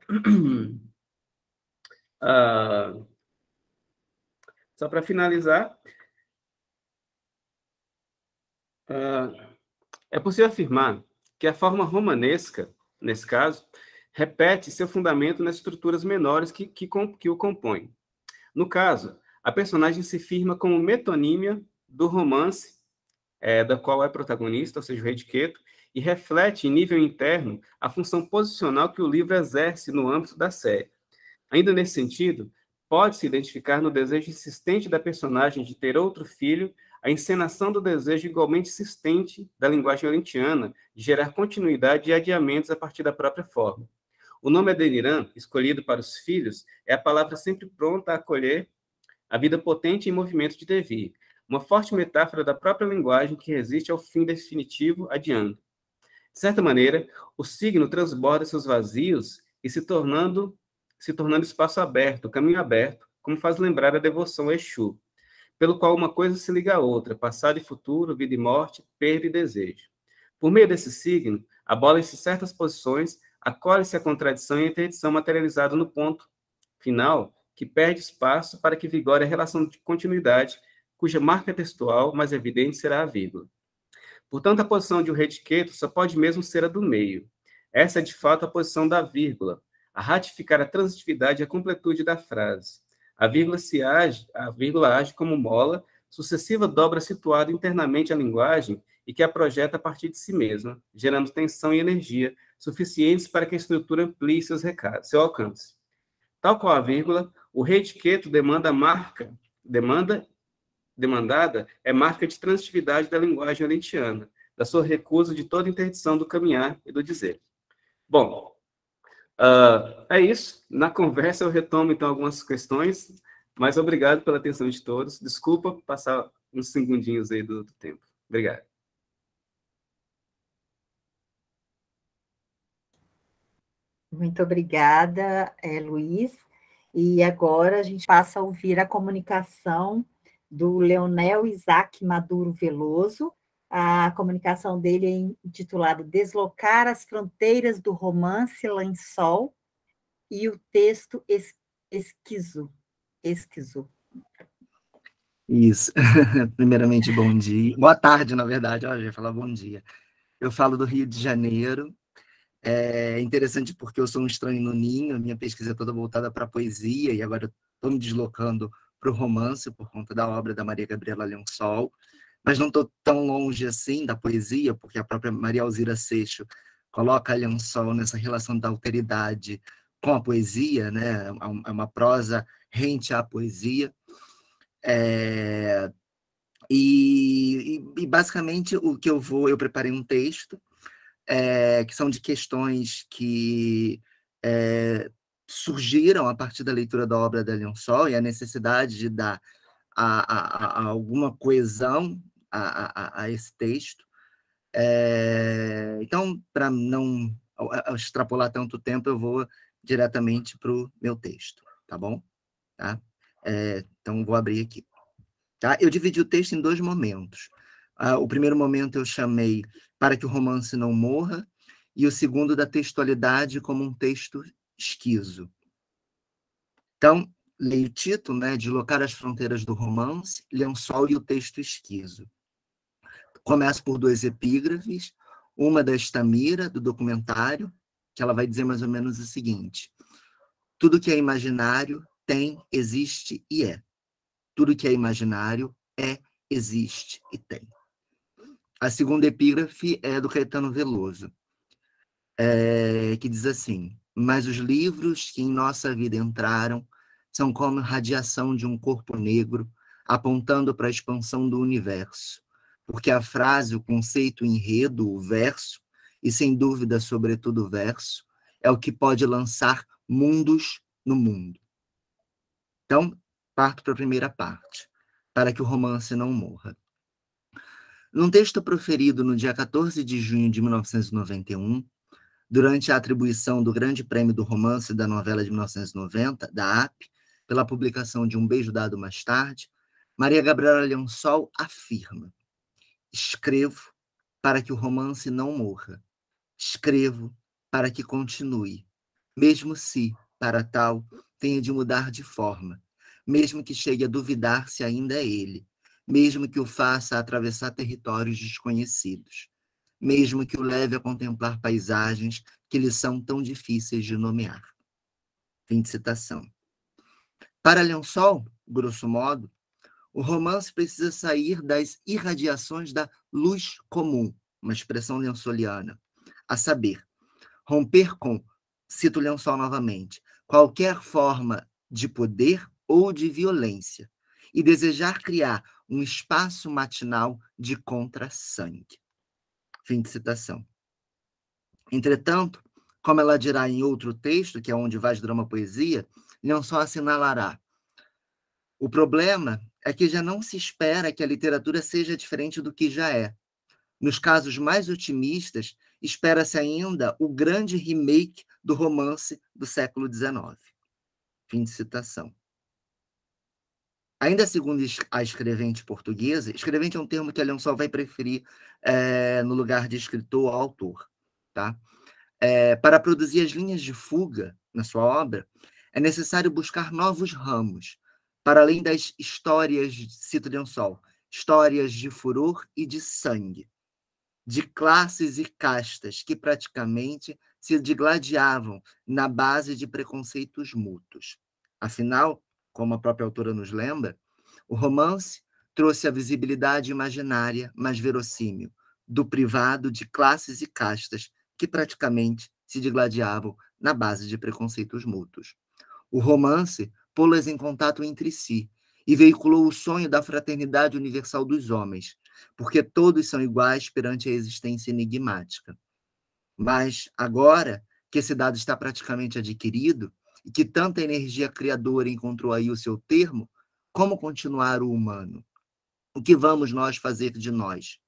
é possível afirmar que a forma romanesca, nesse caso, repete seu fundamento nas estruturas menores que o compõem. No caso, a personagem se firma como metonímia do romance, da qual é protagonista, ou seja, o Rei de Queto, e reflete, em nível interno, a função posicional que o livro exerce no âmbito da série. Ainda nesse sentido, pode-se identificar no desejo insistente da personagem de ter outro filho a encenação do desejo igualmente insistente da linguagem olintiana de gerar continuidade e adiamentos a partir da própria forma. O nome Adeniran, escolhido para os filhos, é a palavra sempre pronta a acolher a vida potente em movimento de devir, uma forte metáfora da própria linguagem que resiste ao fim definitivo adiando. De certa maneira, o signo transborda seus vazios e se tornando espaço aberto, caminho aberto, como faz lembrar a devoção a Exu, pelo qual uma coisa se liga à outra, passado e futuro, vida e morte, perda e desejo. Por meio desse signo, abolem-se certas posições, acolhe-se a contradição e a interdição materializada no ponto final, que perde espaço para que vigore a relação de continuidade, cuja marca textual mais evidente será a vírgula. Portanto, a posição de um Rei de Queto só pode mesmo ser a do meio. Essa é, de fato, a posição da vírgula, a ratificar a transitividade e a completude da frase. A vírgula age como mola, sucessiva dobra situada internamente à linguagem e que a projeta a partir de si mesma, gerando tensão e energia suficientes para que a estrutura amplie seu alcance. Tal qual a vírgula, o Rei de Queto demandada é marca de transitividade da linguagem olintiana, da sua recusa de toda interdição do caminhar e do dizer. Bom, é isso. Na conversa eu retomo, então, algumas questões, mas obrigado pela atenção de todos. Desculpa passar uns segundinhos aí do tempo. Obrigado. Muito obrigada, Luiz. E agora a gente passa a ouvir a comunicação do Leonel Isaac Maduro Veloso. A comunicação dele é intitulada Deslocar as Fronteiras do Romance Lençol, e o texto Esquizo. Isso. Primeiramente, bom dia. Boa tarde, na verdade. Eu ia falar bom dia. Eu falo do Rio de Janeiro. É interessante porque eu sou um estranho no ninho, a minha pesquisa é toda voltada para a poesia, e agora eu estou me deslocando para o romance, por conta da obra da Maria Gabriela Lençol, mas não estou tão longe assim da poesia, porque a própria Maria Alzira Seixo coloca a Lençol nessa relação da alteridade com a poesia, né? É uma prosa rente à poesia. E basicamente o que eu preparei um texto, que são de questões que surgiram a partir da leitura da obra da Lençol e a necessidade de dar a alguma coesão a esse texto. Então, para não extrapolar tanto tempo, eu vou diretamente para o meu texto, tá bom? Tá? Então, vou abrir aqui. Tá? Eu dividi o texto em 2 momentos. O primeiro momento eu chamei Para que o Romance Não Morra, e o segundo da textualidade como um texto esquizo. Então, leio o título, né? Deslocar as fronteiras do romance, Lençol e o texto esquizo. Começo por 2 epígrafes, uma da Estamira, do documentário, que ela vai dizer mais ou menos o seguinte: tudo que é imaginário tem, existe e é. Tudo que é imaginário existe e tem. A segunda epígrafe é do Caetano Veloso, que diz assim: mas os livros que em nossa vida entraram são como radiação de um corpo negro apontando para a expansão do universo, porque a frase, o conceito, o enredo, o verso, e sem dúvida, sobretudo o verso, é o que pode lançar mundos no mundo. Então, parto para a primeira parte, para que o romance não morra. Num texto proferido no dia 14 de junho de 1991, durante a atribuição do Grande Prêmio do Romance da Novela de 1990, da AP, pela publicação de Um Beijo Dado Mais Tarde, Maria Gabriela Lençol afirma: escrevo para que o romance não morra. Escrevo para que continue, mesmo se, para tal, tenha de mudar de forma, mesmo que chegue a duvidar se ainda é ele, mesmo que o faça atravessar territórios desconhecidos, mesmo que o leve a contemplar paisagens que lhe são tão difíceis de nomear. Fim de citação. Para Lençol, grosso modo, o romance precisa sair das irradiações da luz comum, uma expressão lençoliana, a saber, romper com, cito Lençol novamente, qualquer forma de poder ou de violência, e desejar criar um espaço matinal de contra-sangue. Fim de citação. Entretanto, como ela dirá em outro texto, que é Onde Vais Drama Poesia, Lençol assinalará: o problema é que já não se espera que a literatura seja diferente do que já é. Nos casos mais otimistas, espera-se ainda o grande remake do romance do século XIX. Fim de citação. Ainda segundo a escrevente portuguesa, escrevente é um termo que a Lençol vai preferir no lugar de escritor ou autor. Tá? Para produzir as linhas de fuga na sua obra, é necessário buscar novos ramos, para além das histórias, cito Lençol, histórias de furor e de sangue, de classes e castas que praticamente se digladiavam na base de preconceitos mútuos. Afinal, como a própria autora nos lembra, o romance trouxe a visibilidade imaginária, mas verossímil, do privado de classes e castas que praticamente se digladiavam na base de preconceitos mútuos. O romance pô-las em contato entre si e veiculou o sonho da fraternidade universal dos homens, porque todos são iguais perante a existência enigmática. Mas agora que esse dado está praticamente adquirido e que tanta energia criadora encontrou aí o seu termo, como continuar o humano? O que vamos nós fazer de nós?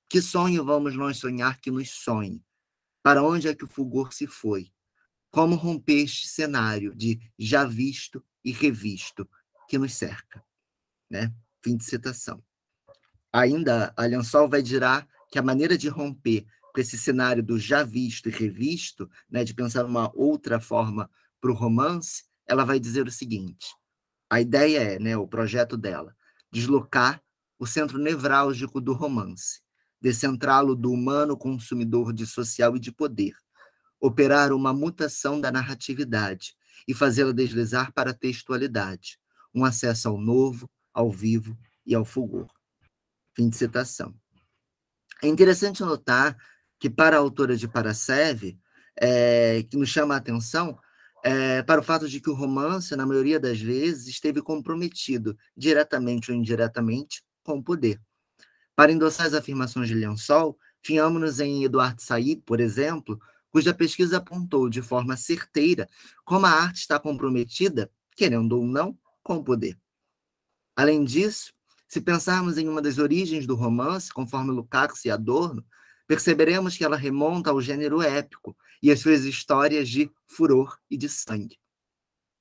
Que sonho vamos nós sonhar que nos sonhe? Para onde é que o fulgor se foi? Como romper este cenário de já visto e revisto que nos cerca? Né? Fim de citação. Ainda, a Lençol vai dirá que a maneira de romper com esse cenário do já visto e revisto, né, de pensar uma outra forma para o romance, ela vai dizer o seguinte: a ideia é, né, o projeto dela, deslocar o centro nevrálgico do romance, descentrá-lo do humano consumidor de social e de poder, operar uma mutação da narratividade e fazê-la deslizar para a textualidade, um acesso ao novo, ao vivo e ao fulgor. Fim de citação. É interessante notar que, para a autora de Paracelve, que nos chama a atenção para o fato de que o romance, na maioria das vezes, esteve comprometido, diretamente ou indiretamente, com o poder. Para endossar as afirmações de Lençol, fiamos-nos em Eduard Said, por exemplo, cuja pesquisa apontou de forma certeira como a arte está comprometida, querendo ou não, com o poder. Além disso, se pensarmos em uma das origens do romance, conforme Lukács e Adorno, perceberemos que ela remonta ao gênero épico e às suas histórias de furor e de sangue.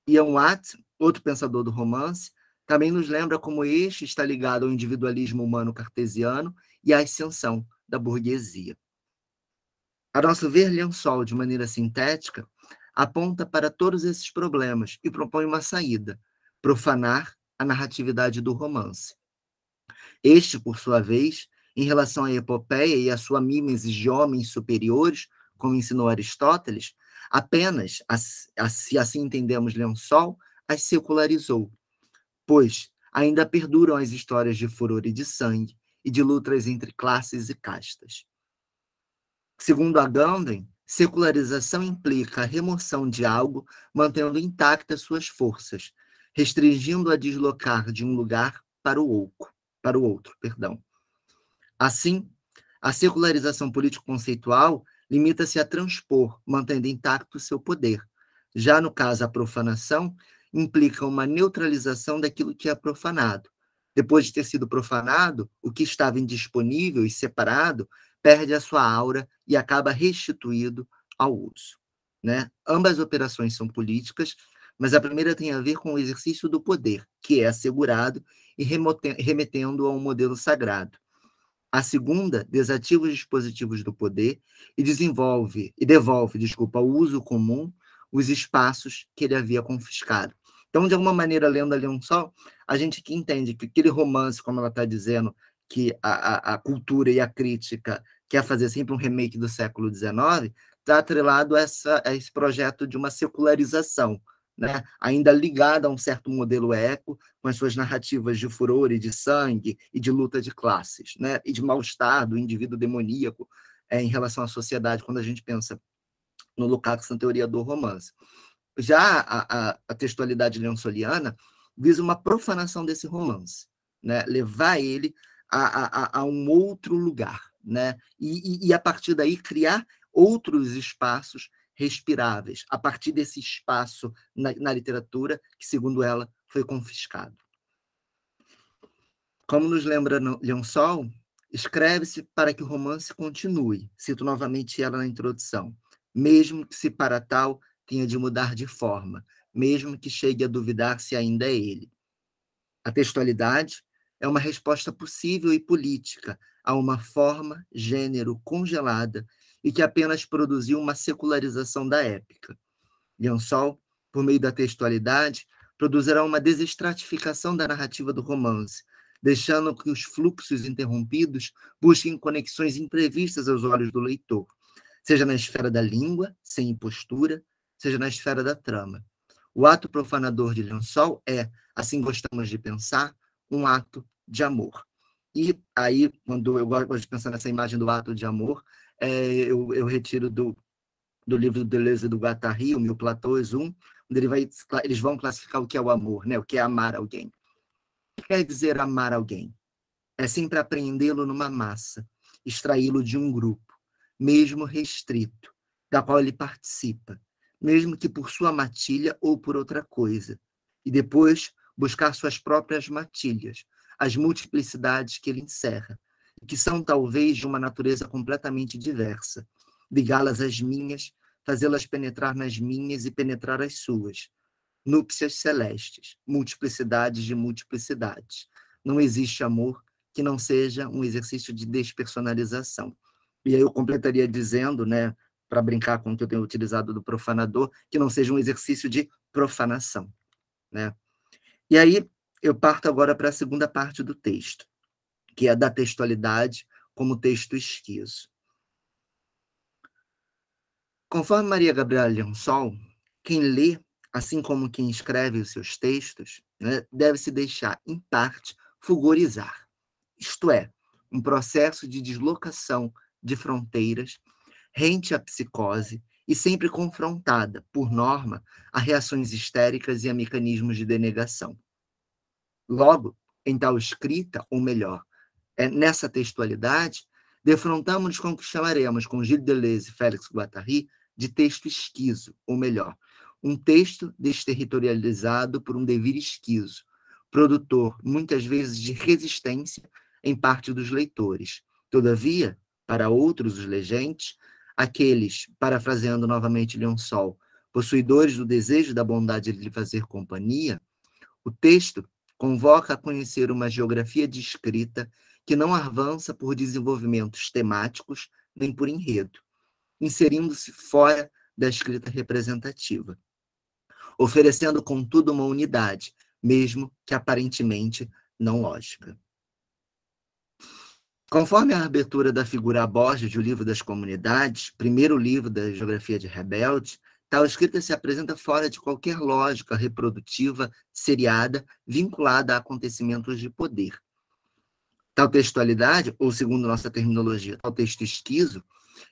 Ian Watt, outro pensador do romance, também nos lembra como este está ligado ao individualismo humano cartesiano e à ascensão da burguesia. A nosso ver, Lençol, de maneira sintética, aponta para todos esses problemas e propõe uma saída: profanar a narratividade do romance. Este, por sua vez, em relação à epopeia e à sua mimesis de homens superiores, como ensinou Aristóteles, apenas, se assim entendemos Lençol, as secularizou, pois ainda perduram as histórias de furor e de sangue e de lutas entre classes e castas. Segundo Agamben, secularização implica a remoção de algo mantendo intactas suas forças, restringindo a deslocar de um lugar para o outro. Assim, a secularização político-conceitual limita-se a transpor, mantendo intacto seu poder. Já no caso, a profanação implica uma neutralização daquilo que é profanado. Depois de ter sido profanado, o que estava indisponível e separado perde a sua aura e acaba restituído ao uso. Né? Ambas operações são políticas, mas a primeira tem a ver com o exercício do poder, que é assegurado e remetendo a um modelo sagrado. A segunda desativa os dispositivos do poder e devolve ao uso comum os espaços que ele havia confiscado. Então, de alguma maneira, lendo a Lençol, a gente que entende que aquele romance, como ela está dizendo, que a cultura e a crítica quer fazer sempre um remake do século XIX, está atrelado a esse projeto de uma secularização, né? Ainda ligada a um certo modelo épico, com as suas narrativas de furor e de sangue e de luta de classes, né? E de mal-estar do indivíduo demoníaco em relação à sociedade, quando a gente pensa no Lukács na teoria do romance. Já a textualidade lençoliana visa uma profanação desse romance, né? Levar ele a um outro lugar, né? E a partir daí criar outros espaços respiráveis, a partir desse espaço na literatura que, segundo ela, foi confiscado. Como nos lembra Lençol, escreve-se para que o romance continue, cito novamente ela na introdução, mesmo que se para tal tenha de mudar de forma, mesmo que chegue a duvidar se ainda é ele. A textualidade é uma resposta possível e política a uma forma, gênero congelada e que apenas produziu uma secularização da épica. Lençol, por meio da textualidade, produzirá uma desestratificação da narrativa do romance, deixando que os fluxos interrompidos busquem conexões imprevistas aos olhos do leitor, seja na esfera da língua, sem impostura, seja na esfera da trama. O ato profanador de Lençol é, assim gostamos de pensar, um ato de amor. E aí, quando eu gosto de pensar nessa imagem do ato de amor, eu retiro do livro do Deleuze e do Guattari, o Mille Plateaux, onde eles vão classificar o que é o amor, né? O que é amar alguém. O que quer dizer amar alguém? É sempre apreendê-lo numa massa, extraí-lo de um grupo, mesmo restrito, da qual ele participa, mesmo que por sua matilha ou por outra coisa, e depois buscar suas próprias matilhas, as multiplicidades que ele encerra, que são talvez de uma natureza completamente diversa, ligá-las às minhas, fazê-las penetrar nas minhas e penetrar as suas. Núpcias celestes, multiplicidades de multiplicidades. Não existe amor que não seja um exercício de despersonalização. E aí eu completaria dizendo, né, para brincar com o que eu tenho utilizado do profanador, que não seja um exercício de profanação, né? E aí eu parto agora para a segunda parte do texto, que é da textualidade como texto esquizo. Conforme Maria Gabriela Lençol, quem lê, assim como quem escreve os seus textos, né, deve se deixar, em parte, fulgurizar. Isto é, um processo de deslocação de fronteiras rente à psicose e sempre confrontada, por norma, a reações histéricas e a mecanismos de denegação. Logo, em tal escrita, ou melhor, nessa textualidade, defrontamos-nos com o que chamaremos, com Gilles Deleuze e Félix Guattari, de texto esquizo, ou melhor, um texto desterritorializado por um devir esquizo, produtor, muitas vezes, de resistência em parte dos leitores. Todavia, para outros, os legentes, aqueles, parafraseando novamente Leon-Sol, possuidores do desejo da bondade de lhe fazer companhia, o texto convoca a conhecer uma geografia de escrita que não avança por desenvolvimentos temáticos nem por enredo, inserindo-se fora da escrita representativa, oferecendo, contudo, uma unidade, mesmo que aparentemente não lógica. Conforme a abertura da figura a Borges de O Livro das Comunidades, primeiro livro da geografia de Rebelde, tal escrita se apresenta fora de qualquer lógica reprodutiva, seriada, vinculada a acontecimentos de poder. Tal textualidade, ou segundo nossa terminologia, tal texto esquizo,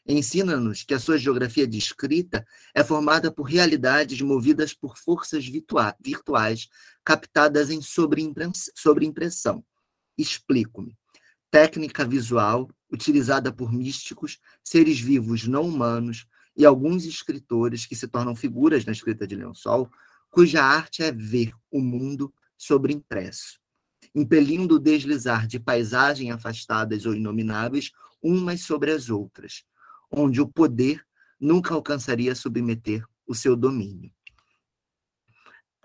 ensina-nos que a sua geografia de escrita é formada por realidades movidas por forças virtuais captadas em sobreimpressão. Explico-me. Técnica visual utilizada por místicos, seres vivos não humanos e alguns escritores que se tornam figuras na escrita de Leon-Sol, cuja arte é ver o mundo sobreimpresso, impelindo o deslizar de paisagens afastadas ou inomináveis umas sobre as outras, onde o poder nunca alcançaria submeter o seu domínio.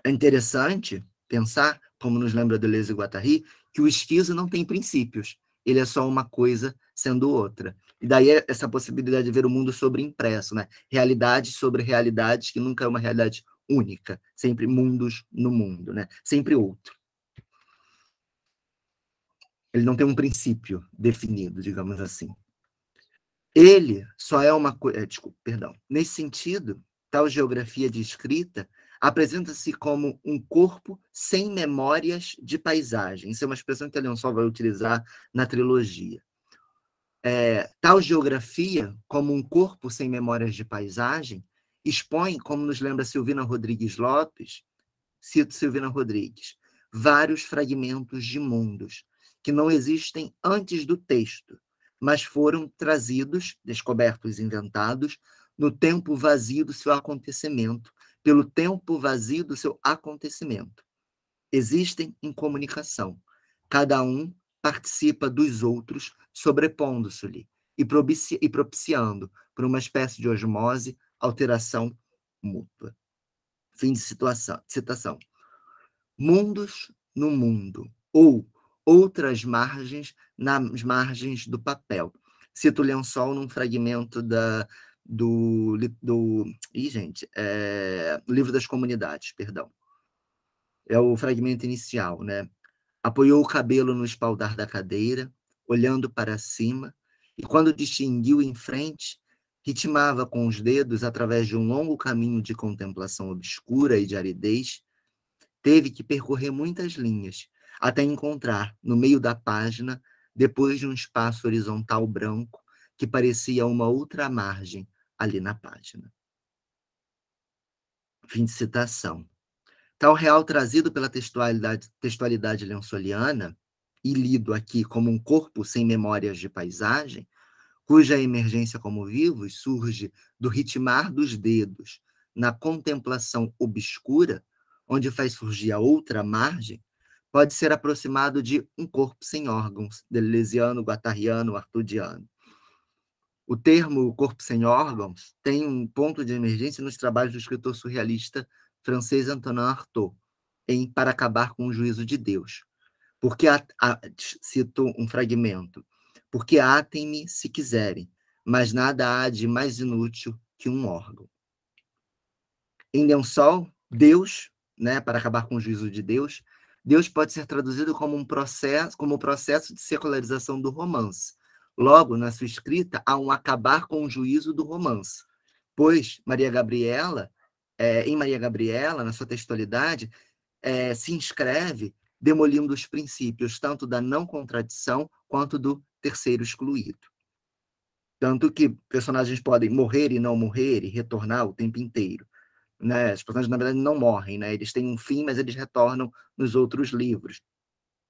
É interessante pensar, como nos lembra Deleuze e Guattari, que o esquizo não tem princípios, ele é só uma coisa sendo outra. E daí essa possibilidade de ver o mundo sobreimpresso, né? Realidades sobre realidades, que nunca é uma realidade única, sempre mundos no mundo, né? Sempre outro. Ele não tem um princípio definido, digamos assim. Ele só é uma coisa... Nesse sentido, tal geografia de escrita apresenta-se como um corpo sem memórias de paisagem. Isso é uma expressão que a Leon-Sol vai utilizar na trilogia. Tal geografia, como um corpo sem memórias de paisagem, expõe, como nos lembra Silvina Rodrigues Lopes, cito Silvina Rodrigues, vários fragmentos de mundos que não existem antes do texto, mas foram trazidos, descobertos, inventados, no tempo vazio do seu acontecimento, pelo tempo vazio do seu acontecimento. Existem em comunicação. Cada um participa dos outros, sobrepondo-se-lhe e propiciando, por uma espécie de osmose, alteração mútua. Fim de citação. Mundos no mundo, ou outras margens nas margens do papel. Cito Leon-Sol num fragmento do Livro das Comunidades, perdão. É o fragmento inicial, né? Apoiou o cabelo no espaldar da cadeira, olhando para cima, e quando distinguiu em frente, ritmava com os dedos através de um longo caminho de contemplação obscura e de aridez, teve que percorrer muitas linhas, até encontrar, no meio da página, depois de um espaço horizontal branco, que parecia uma outra margem ali na página. Fim de citação. Tal real trazido pela textualidade leonsoliana, e lido aqui como um corpo sem memórias de paisagem, cuja emergência como vivos surge do ritmar dos dedos, na contemplação obscura, onde faz surgir a outra margem, pode ser aproximado de um corpo sem órgãos, deleuziano, guattariano, artudiano. O termo corpo sem órgãos tem um ponto de emergência nos trabalhos do escritor surrealista francês Antonin Artaud, em Para Acabar com o Juízo de Deus. Porque cito um fragmento. Porque atem-me se quiserem, mas nada há de mais inútil que um órgão. Em Leon-Sol, Deus, né, para acabar com o juízo de Deus, Deus pode ser traduzido como o processo de secularização do romance. Logo, na sua escrita, há um acabar com o juízo do romance. Pois, em Maria Gabriela, na sua textualidade, se inscreve demolindo os princípios tanto da não contradição quanto do terceiro excluído. Tanto que personagens podem morrer e não morrer e retornar o tempo inteiro. Né? Os personagens, na verdade, não morrem, né? Eles têm um fim, mas eles retornam nos outros livros.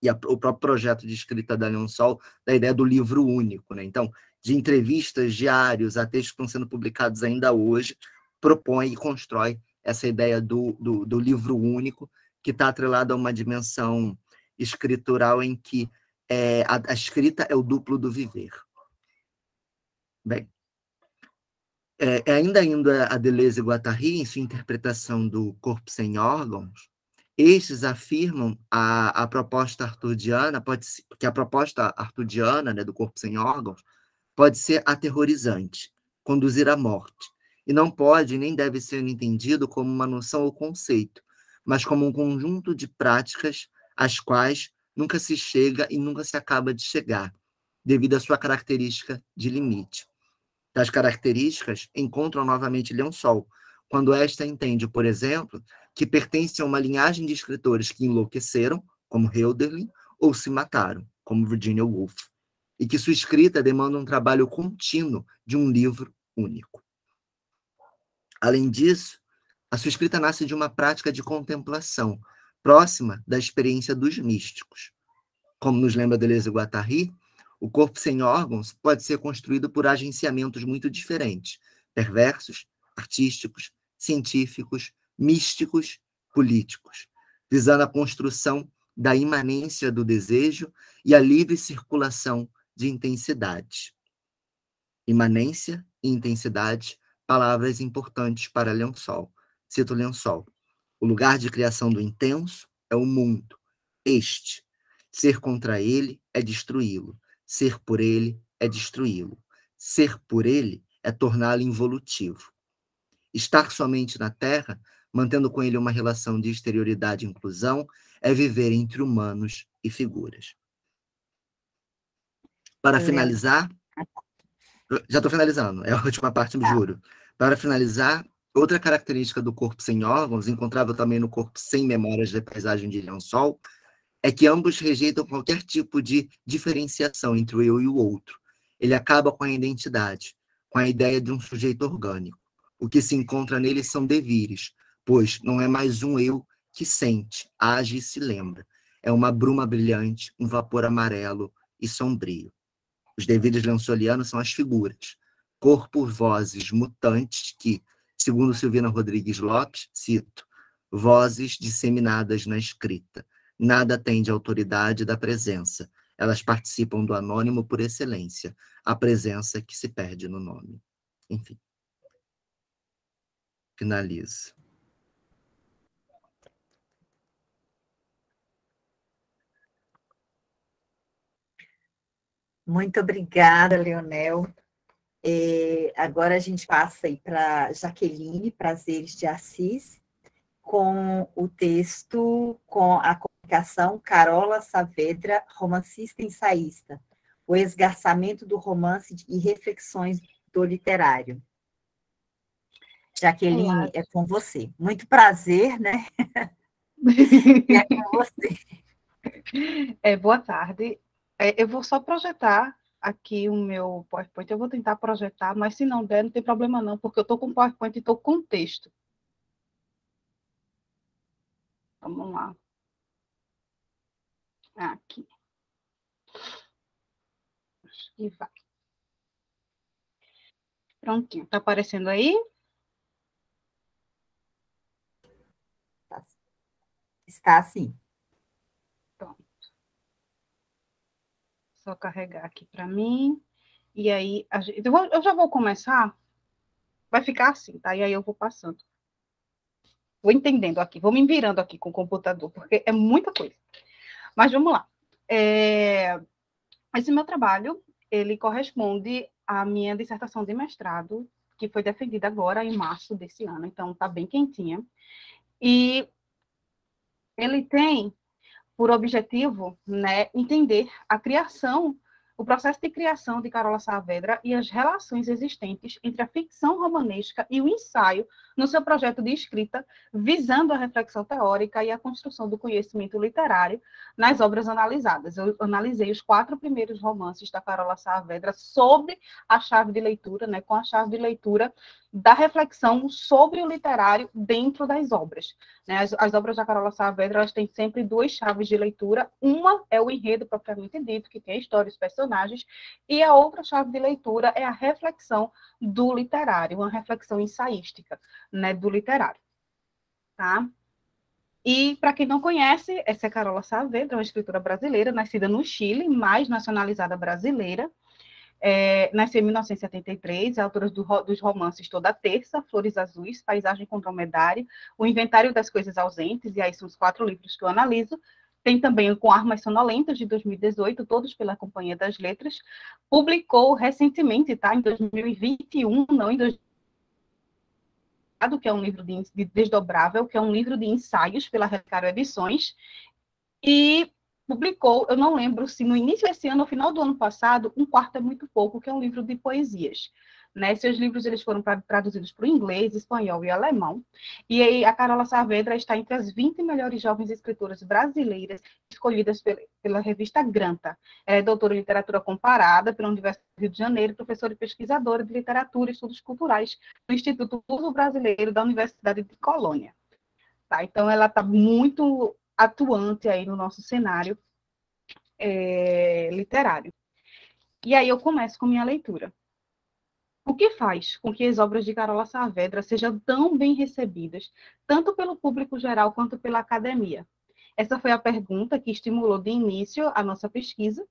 E o próprio projeto de escrita da Leon Sol, da ideia do livro único. Né? Então, de entrevistas, diários, a textos que estão sendo publicados ainda hoje, propõe e constrói essa ideia do livro único, que está atrelado a uma dimensão escritural em que a escrita é o duplo do viver. Bem, ainda indo a Deleuze e Guattari, em sua interpretação do corpo sem órgãos, estes afirmam a proposta artudiana, que a proposta artudiana, né, do corpo sem órgãos, pode ser aterrorizante, conduzir à morte, e não pode nem deve ser entendido como uma noção ou conceito, mas como um conjunto de práticas às quais nunca se chega e nunca se acaba de chegar, devido à sua característica de limite. Das características encontram novamente Leon Sol, quando esta entende, por exemplo, que pertence a uma linhagem de escritores que enlouqueceram, como Hölderlin, ou se mataram, como Virginia Woolf, e que sua escrita demanda um trabalho contínuo de um livro único. Além disso, a sua escrita nasce de uma prática de contemplação, próxima da experiência dos místicos. Como nos lembra Deleuze e Guattari, o corpo sem órgãos pode ser construído por agenciamentos muito diferentes, perversos, artísticos, científicos, místicos, políticos, visando a construção da imanência do desejo e a livre circulação de intensidades. Imanência e intensidade, palavras importantes para Leon Sol. Cito Leon Sol. O lugar de criação do intenso é o mundo. Este. Ser contra ele é destruí-lo. Ser por ele é destruí-lo. Ser por ele é torná-lo involutivo. Estar somente na Terra, mantendo com ele uma relação de exterioridade e inclusão, é viver entre humanos e figuras. Para finalizar, já estou finalizando, é a última parte, me juro. Para finalizar, outra característica do corpo sem órgãos, encontrável também no corpo sem memórias da paisagem de Leon Sol, é que ambos rejeitam qualquer tipo de diferenciação entre o eu e o outro. Ele acaba com a identidade, com a ideia de um sujeito orgânico. O que se encontra nele são devires, pois não é mais um eu que sente, age e se lembra. É uma bruma brilhante, um vapor amarelo e sombrio. Os devires leonsolianos são as figuras, corpos, vozes mutantes que, segundo Silvina Rodrigues Lopes, cito, vozes disseminadas na escrita. Nada tem de autoridade da presença. Elas participam do anônimo por excelência, a presença que se perde no nome. Enfim. Finalizo. Muito obrigada, Leonel. Agora a gente passa aí para Jaqueline Prazeres de Assis, com o texto, com a comunicação Carola Saavedra, romancista e ensaísta, o esgarçamento do romance e reflexões do literário. Jaqueline, olá. É com você. Muito prazer, né? É com você. Boa tarde. Eu vou só projetar aqui o meu PowerPoint. Eu vou tentar projetar, mas se não der, não tem problema não, porque eu estou com o PowerPoint e estou com texto. Vamos lá. Aqui. Acho que vai. Prontinho. Está aparecendo aí? Está sim. Pronto. Só carregar aqui para mim. E aí, eu já vou começar. Vai ficar assim, tá? E aí eu vou passando. Vou entendendo aqui, vou me virando aqui com o computador, porque é muita coisa. Mas vamos lá. Esse meu trabalho, ele corresponde à minha dissertação de mestrado, que foi defendida agora em março desse ano, então está bem quentinha. E ele tem por objetivo, né, entender a criação, o processo de criação de Carola Saavedra e as relações existentes entre a ficção romanesca e o ensaio no seu projeto de escrita, visando a reflexão teórica e a construção do conhecimento literário nas obras analisadas. Eu analisei os 4 primeiros romances da Carola Saavedra sobre a chave de leitura, né, com a chave de leitura da reflexão sobre o literário dentro das obras. Né? As obras da Carola Saavedra, elas têm sempre 2 chaves de leitura. Uma é o enredo propriamente dito, que tem a história e os personagens, e a outra chave de leitura é a reflexão do literário, uma reflexão ensaística, né, do literário. Tá? E, para quem não conhece, essa é a Carola Saavedra, uma escritora brasileira, nascida no Chile, mas nacionalizada brasileira. Nasceu em 1973, é autora dos romances Toda Terça, Flores Azuis, Paisagem com Dromedário, O Inventário das Coisas Ausentes, e aí são os 4 livros que eu analiso. Tem também o Com Armas Sonolentas, de 2018, todos pela Companhia das Letras. Publicou recentemente, tá, em 2021, não em 2020, que é um livro de Desdobrável, que é um livro de ensaios pela Recaro Edições, e publicou, eu não lembro se no início desse ano ou final do ano passado, Um Quarto é Muito Pouco, que é um livro de poesias. Né? Seus livros eles foram traduzidos para o inglês, espanhol e alemão. E aí a Carola Saavedra está entre as 20 melhores jovens escritoras brasileiras escolhidas pela revista Granta. Ela é doutora em literatura comparada pela Universidade do Rio de Janeiro, professora e pesquisadora de literatura e estudos culturais do Instituto Luso-Brasileiro da Universidade de Colônia. Tá? Então ela está muito atuante aí no nosso cenário literário. E aí eu começo com minha leitura. O que faz com que as obras de Carola Saavedra sejam tão bem recebidas, tanto pelo público geral quanto pela academia? Essa foi a pergunta que estimulou de início a nossa pesquisa,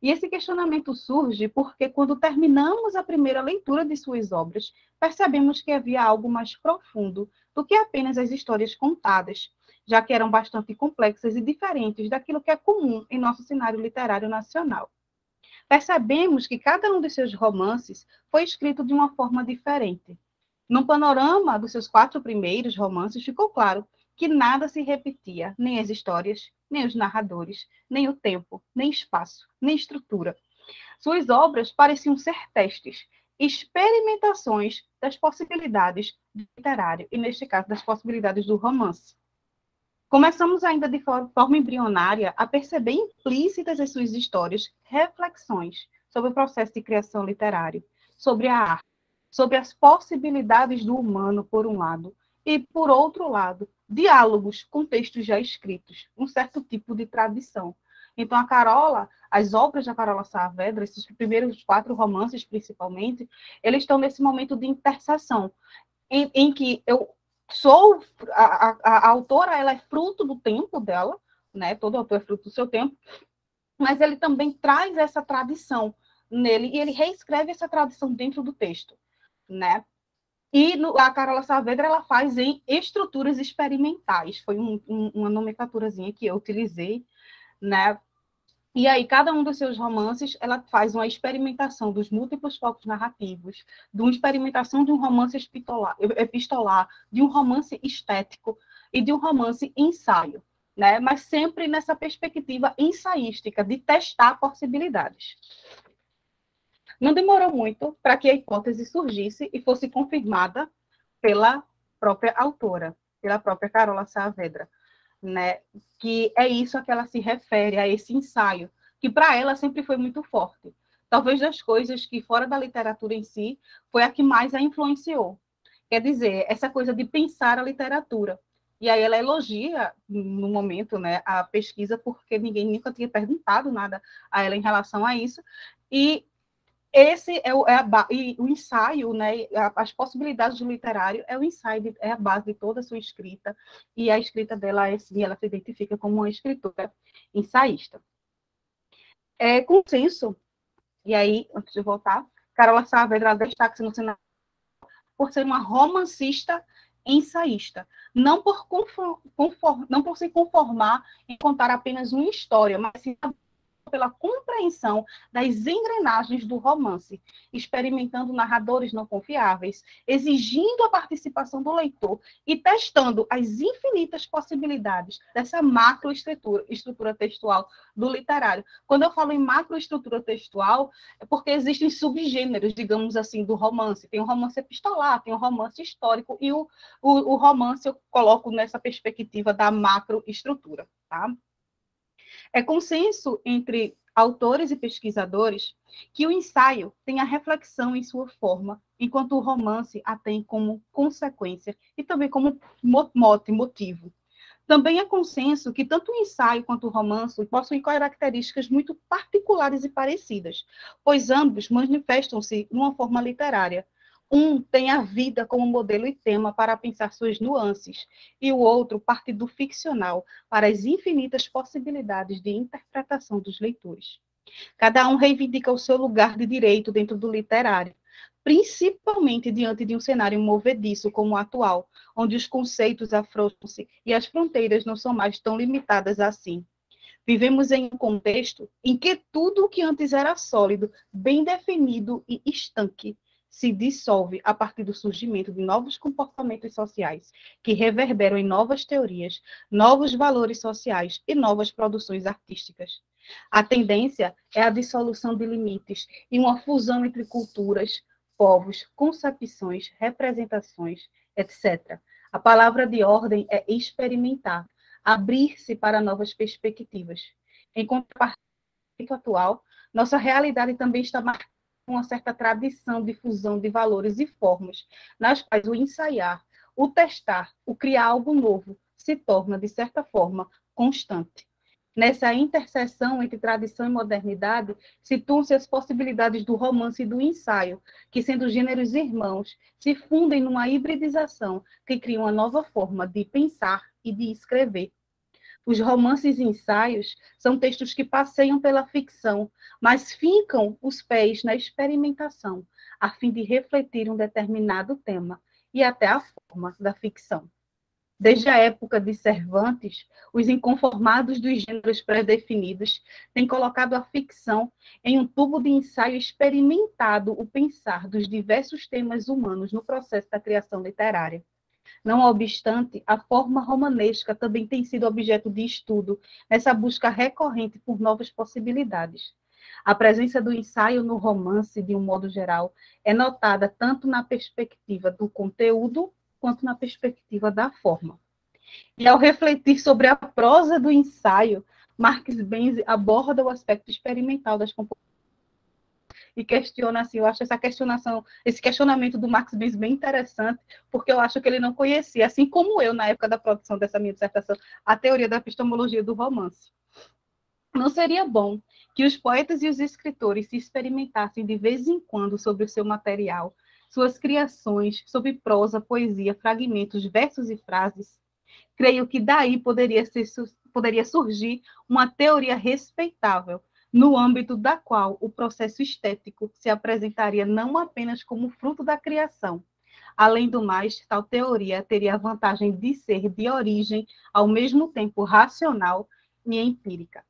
e esse questionamento surge porque, quando terminamos a primeira leitura de suas obras, percebemos que havia algo mais profundo do que apenas as histórias contadas, já que eram bastante complexas e diferentes daquilo que é comum em nosso cenário literário nacional. Percebemos que cada um de seus romances foi escrito de uma forma diferente. No panorama dos seus 4 primeiros romances, ficou claro que nada se repetia, nem as histórias, nem os narradores, nem o tempo, nem espaço, nem estrutura. Suas obras pareciam ser testes, experimentações das possibilidades do literário, e, neste caso, das possibilidades do romance. Começamos ainda de forma embrionária a perceber implícitas em suas histórias reflexões sobre o processo de criação literário, sobre a arte, sobre as possibilidades do humano, por um lado, e, por outro lado, diálogos com textos já escritos, um certo tipo de tradição. Então, a Carola, as obras da Carola Saavedra, esses primeiros 4 romances, principalmente, eles estão nesse momento de interseção, em que a autora, ela é fruto do tempo dela, né? Todo autor é fruto do seu tempo, mas ele também traz essa tradição nele, e ele reescreve essa tradição dentro do texto, né? E a Carola Saavedra, ela faz em estruturas experimentais, foi uma nomenclaturazinha que eu utilizei, né? E aí, cada um dos seus romances, ela faz uma experimentação dos múltiplos focos narrativos, de uma experimentação de um romance epistolar, de um romance estético e de um romance ensaio, né? Mas sempre nessa perspectiva ensaística, de testar possibilidades. Não demorou muito para que a hipótese surgisse e fosse confirmada pela própria autora, pela própria Carola Saavedra, né? Que é isso a que ela se refere, a esse ensaio, que para ela sempre foi muito forte. Talvez das coisas que, fora da literatura em si, foi a que mais a influenciou. Quer dizer, essa coisa de pensar a literatura. E aí ela elogia, no momento, né, a pesquisa, porque ninguém nunca tinha perguntado nada a ela em relação a isso. E esse o ensaio, né, as possibilidades do literário é o ensaio, é a base de toda a sua escrita, e a escrita dela é, sim, ela se identifica como uma escritora ensaísta. É consenso, e aí, antes de voltar, Carola Saavedra destaca-se no cenário por ser uma romancista ensaísta, não por se conformar em contar apenas uma história, mas sim pela compreensão das engrenagens do romance, experimentando narradores não confiáveis, exigindo a participação do leitor e testando as infinitas possibilidades dessa macroestrutura textual do literário. Quando eu falo em macroestrutura textual, é porque existem subgêneros, digamos assim, do romance. Tem o romance epistolar, tem o romance histórico, e o romance eu coloco nessa perspectiva da macroestrutura, tá? É consenso entre autores e pesquisadores que o ensaio tem a reflexão em sua forma, enquanto o romance a tem como consequência e também como motivo. Também é consenso que tanto o ensaio quanto o romance possuem características muito particulares e parecidas, pois ambos manifestam-se de uma forma literária. Um tem a vida como modelo e tema para pensar suas nuances, e o outro parte do ficcional para as infinitas possibilidades de interpretação dos leitores. Cada um reivindica o seu lugar de direito dentro do literário, principalmente diante de um cenário movediço como o atual, onde os conceitos afrouxam-se e as fronteiras não são mais tão limitadas assim. Vivemos em um contexto em que tudo o que antes era sólido, bem definido e estanque, se dissolve a partir do surgimento de novos comportamentos sociais, que reverberam em novas teorias, novos valores sociais e novas produções artísticas. A tendência é a dissolução de limites e uma fusão entre culturas, povos, concepções, representações, etc. A palavra de ordem é experimentar, abrir-se para novas perspectivas. Em contrapartida atual, nossa realidade também está marcada por uma certa tradição de fusão de valores e formas, nas quais o ensaiar, o testar, o criar algo novo, se torna, de certa forma, constante. Nessa interseção entre tradição e modernidade, situam-se as possibilidades do romance e do ensaio, que, sendo gêneros irmãos, se fundem numa hibridização que cria uma nova forma de pensar e de escrever. Os romances e ensaios são textos que passeiam pela ficção, mas fincam os pés na experimentação, a fim de refletir um determinado tema e até a forma da ficção. Desde a época de Cervantes, os inconformados dos gêneros pré-definidos têm colocado a ficção em um tubo de ensaio experimentado o pensar dos diversos temas humanos no processo da criação literária. Não obstante, a forma romanesca também tem sido objeto de estudo nessa busca recorrente por novas possibilidades. A presença do ensaio no romance, de um modo geral, é notada tanto na perspectiva do conteúdo quanto na perspectiva da forma. E ao refletir sobre a prosa do ensaio, Marx Benz aborda o aspecto experimental das composições e questiona assim, eu acho esse questionamento do Marx Benz bem interessante, porque eu acho que ele não conhecia, assim como eu, na época da produção dessa minha dissertação, a teoria da epistemologia do romance. Não seria bom que os poetas e os escritores se experimentassem de vez em quando sobre o seu material, suas criações, sobre prosa, poesia, fragmentos, versos e frases? Creio que daí poderia surgir uma teoria respeitável, no âmbito da qual o processo estético se apresentaria não apenas como fruto da criação. Além do mais, tal teoria teria a vantagem de ser de origem, ao mesmo tempo racional e empírica.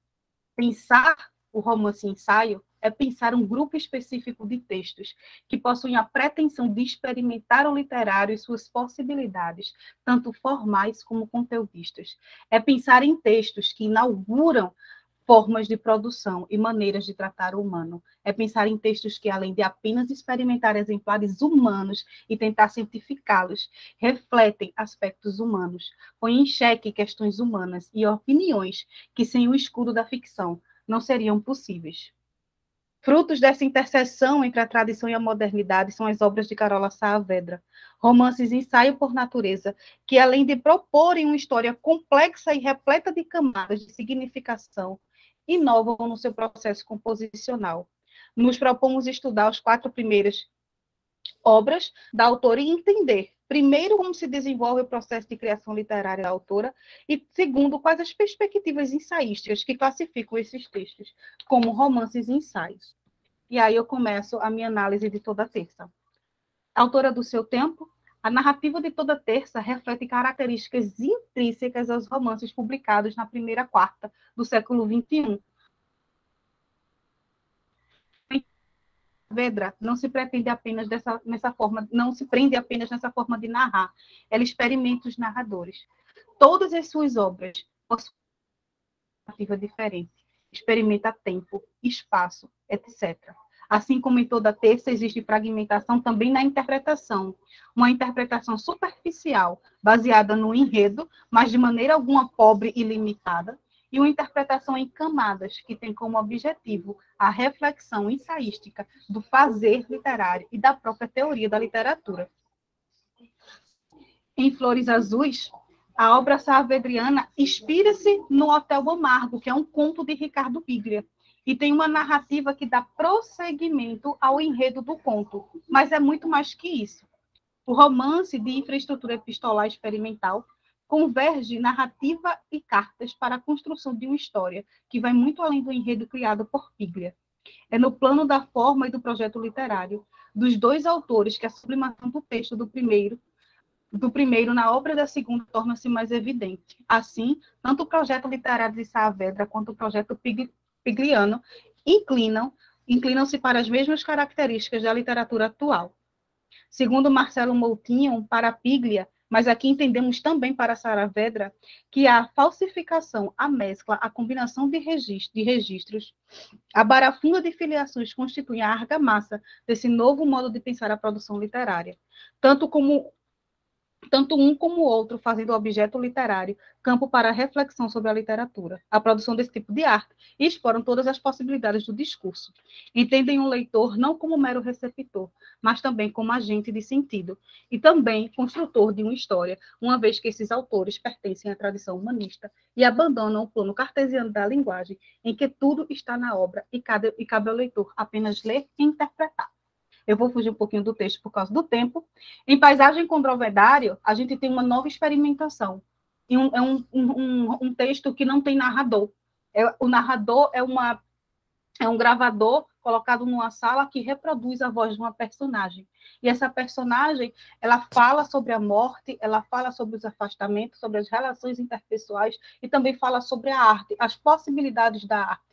Pensar o romance-ensaio é pensar um grupo específico de textos que possuem a pretensão de experimentar o literário e suas possibilidades, tanto formais como conteudistas. É pensar em textos que inauguram formas de produção e maneiras de tratar o humano. É pensar em textos que, além de apenas experimentar exemplares humanos e tentar cientificá-los, refletem aspectos humanos, põem em xeque questões humanas e opiniões que, sem o escudo da ficção, não seriam possíveis. Frutos dessa interseção entre a tradição e a modernidade são as obras de Carola Saavedra, romances ensaio por natureza, que, além de proporem uma história complexa e repleta de camadas de significação, inovam no seu processo composicional. Nos propomos estudar as 4 primeiras obras da autora e entender, primeiro, como se desenvolve o processo de criação literária da autora e, segundo, quais as perspectivas ensaísticas que classificam esses textos como romances e ensaios. E aí eu começo a minha análise de Toda Terça. Autora do seu tempo, a narrativa de Toda Terça reflete características intrínsecas aos romances publicados na primeira quarta do século XXI. Saavedra não se pretende apenas nessa forma, não se prende apenas nessa forma de narrar, ela experimenta os narradores. Todas as suas obras possuem uma narrativa diferente, experimenta tempo, espaço, etc. Assim como em toda terça existe fragmentação também na interpretação, uma interpretação superficial, baseada no enredo, mas de maneira alguma pobre e limitada, e uma interpretação em camadas, que tem como objetivo a reflexão ensaística do fazer literário e da própria teoria da literatura. Em Flores Azuis, a obra saavedriana inspira-se no Hotel Amargo, que é um conto de Ricardo Piglia, e tem uma narrativa que dá prosseguimento ao enredo do conto, mas é muito mais que isso. O romance de infraestrutura epistolar experimental converge narrativa e cartas para a construção de uma história que vai muito além do enredo criado por Piglia. É no plano da forma e do projeto literário dos dois autores que a sublimação do texto do primeiro na obra da segunda torna-se mais evidente. Assim, tanto o projeto literário de Saavedra quanto o projeto pigliano inclinam-se para as mesmas características da literatura atual. Segundo Marcelo Moutinho, para Piglia, mas aqui entendemos também para Saavedra, que a falsificação, a mescla, a combinação de registros, a barafunda de filiações constituem a argamassa desse novo modo de pensar a produção literária. Tanto um como o outro fazendo o objeto literário campo para a reflexão sobre a literatura, a produção desse tipo de arte, e exploram todas as possibilidades do discurso. Entendem o leitor não como mero receptor, mas também como agente de sentido, e também construtor de uma história, uma vez que esses autores pertencem à tradição humanista e abandonam o plano cartesiano da linguagem, em que tudo está na obra e cabe ao leitor apenas ler e interpretar. Eu vou fugir um pouquinho do texto por causa do tempo. Em Paisagem com Dromedário, a gente tem uma nova experimentação. E um texto que não tem narrador. O narrador é um gravador colocado numa sala que reproduz a voz de uma personagem. E essa personagem, ela fala sobre a morte, ela fala sobre os afastamentos, sobre as relações interpessoais e também fala sobre a arte, as possibilidades da arte,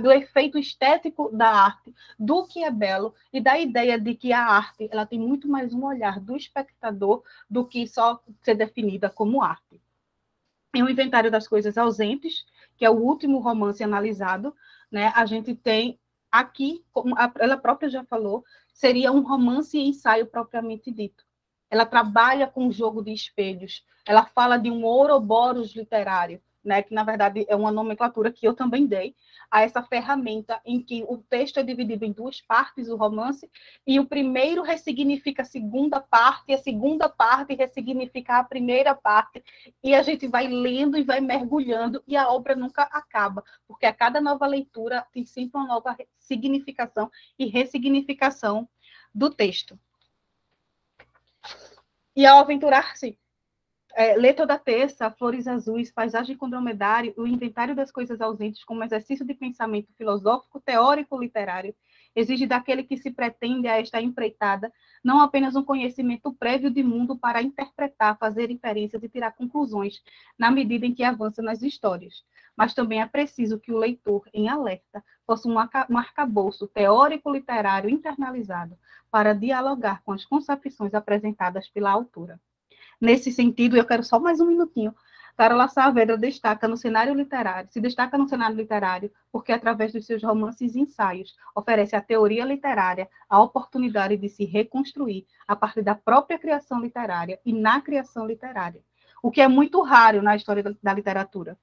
do efeito estético da arte, do que é belo e da ideia de que a arte ela tem muito mais um olhar do espectador do que só ser definida como arte. Em O Inventário das Coisas Ausentes, que é o último romance analisado, né, a gente tem aqui, como ela própria já falou, seria um romance e ensaio propriamente dito. Ela trabalha com o jogo de espelhos, ela fala de um ouroboros literário, né, que na verdade é uma nomenclatura que eu também dei a essa ferramenta em que o texto é dividido em duas partes, o romance, e o primeiro ressignifica a segunda parte, e a segunda parte ressignifica a primeira parte, e a gente vai lendo e vai mergulhando, e a obra nunca acaba, porque a cada nova leitura tem sempre uma nova significação e ressignificação do texto. E ao aventurar-se Letra da Terça, Flores Azuis, Paisagem com Dromedário, o Inventário das Coisas Ausentes como exercício de pensamento filosófico, teórico, literário, exige daquele que se pretende a esta empreitada não apenas um conhecimento prévio de mundo para interpretar, fazer inferências e tirar conclusões na medida em que avança nas histórias, mas também é preciso que o leitor, em alerta, possua um arcabouço teórico-literário internalizado para dialogar com as concepções apresentadas pela autora. Nesse sentido, eu quero só mais um minutinho. Carola Saavedra se destaca no cenário literário porque, através dos seus romances e ensaios, oferece à teoria literária a oportunidade de se reconstruir a partir da própria criação literária e na criação literária, o que é muito raro na história da literatura.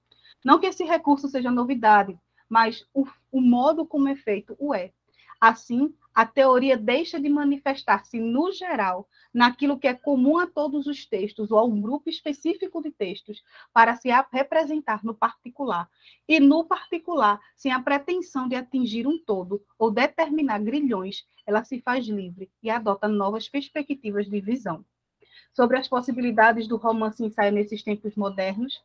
Não que esse recurso seja novidade, mas o modo como é feito o é. Assim, a teoria deixa de manifestar-se, no geral, naquilo que é comum a todos os textos ou a um grupo específico de textos, para se representar no particular. E, no particular, sem a pretensão de atingir um todo ou determinar grilhões, ela se faz livre e adota novas perspectivas de visão. Sobre as possibilidades do romance ensaio nesses tempos modernos,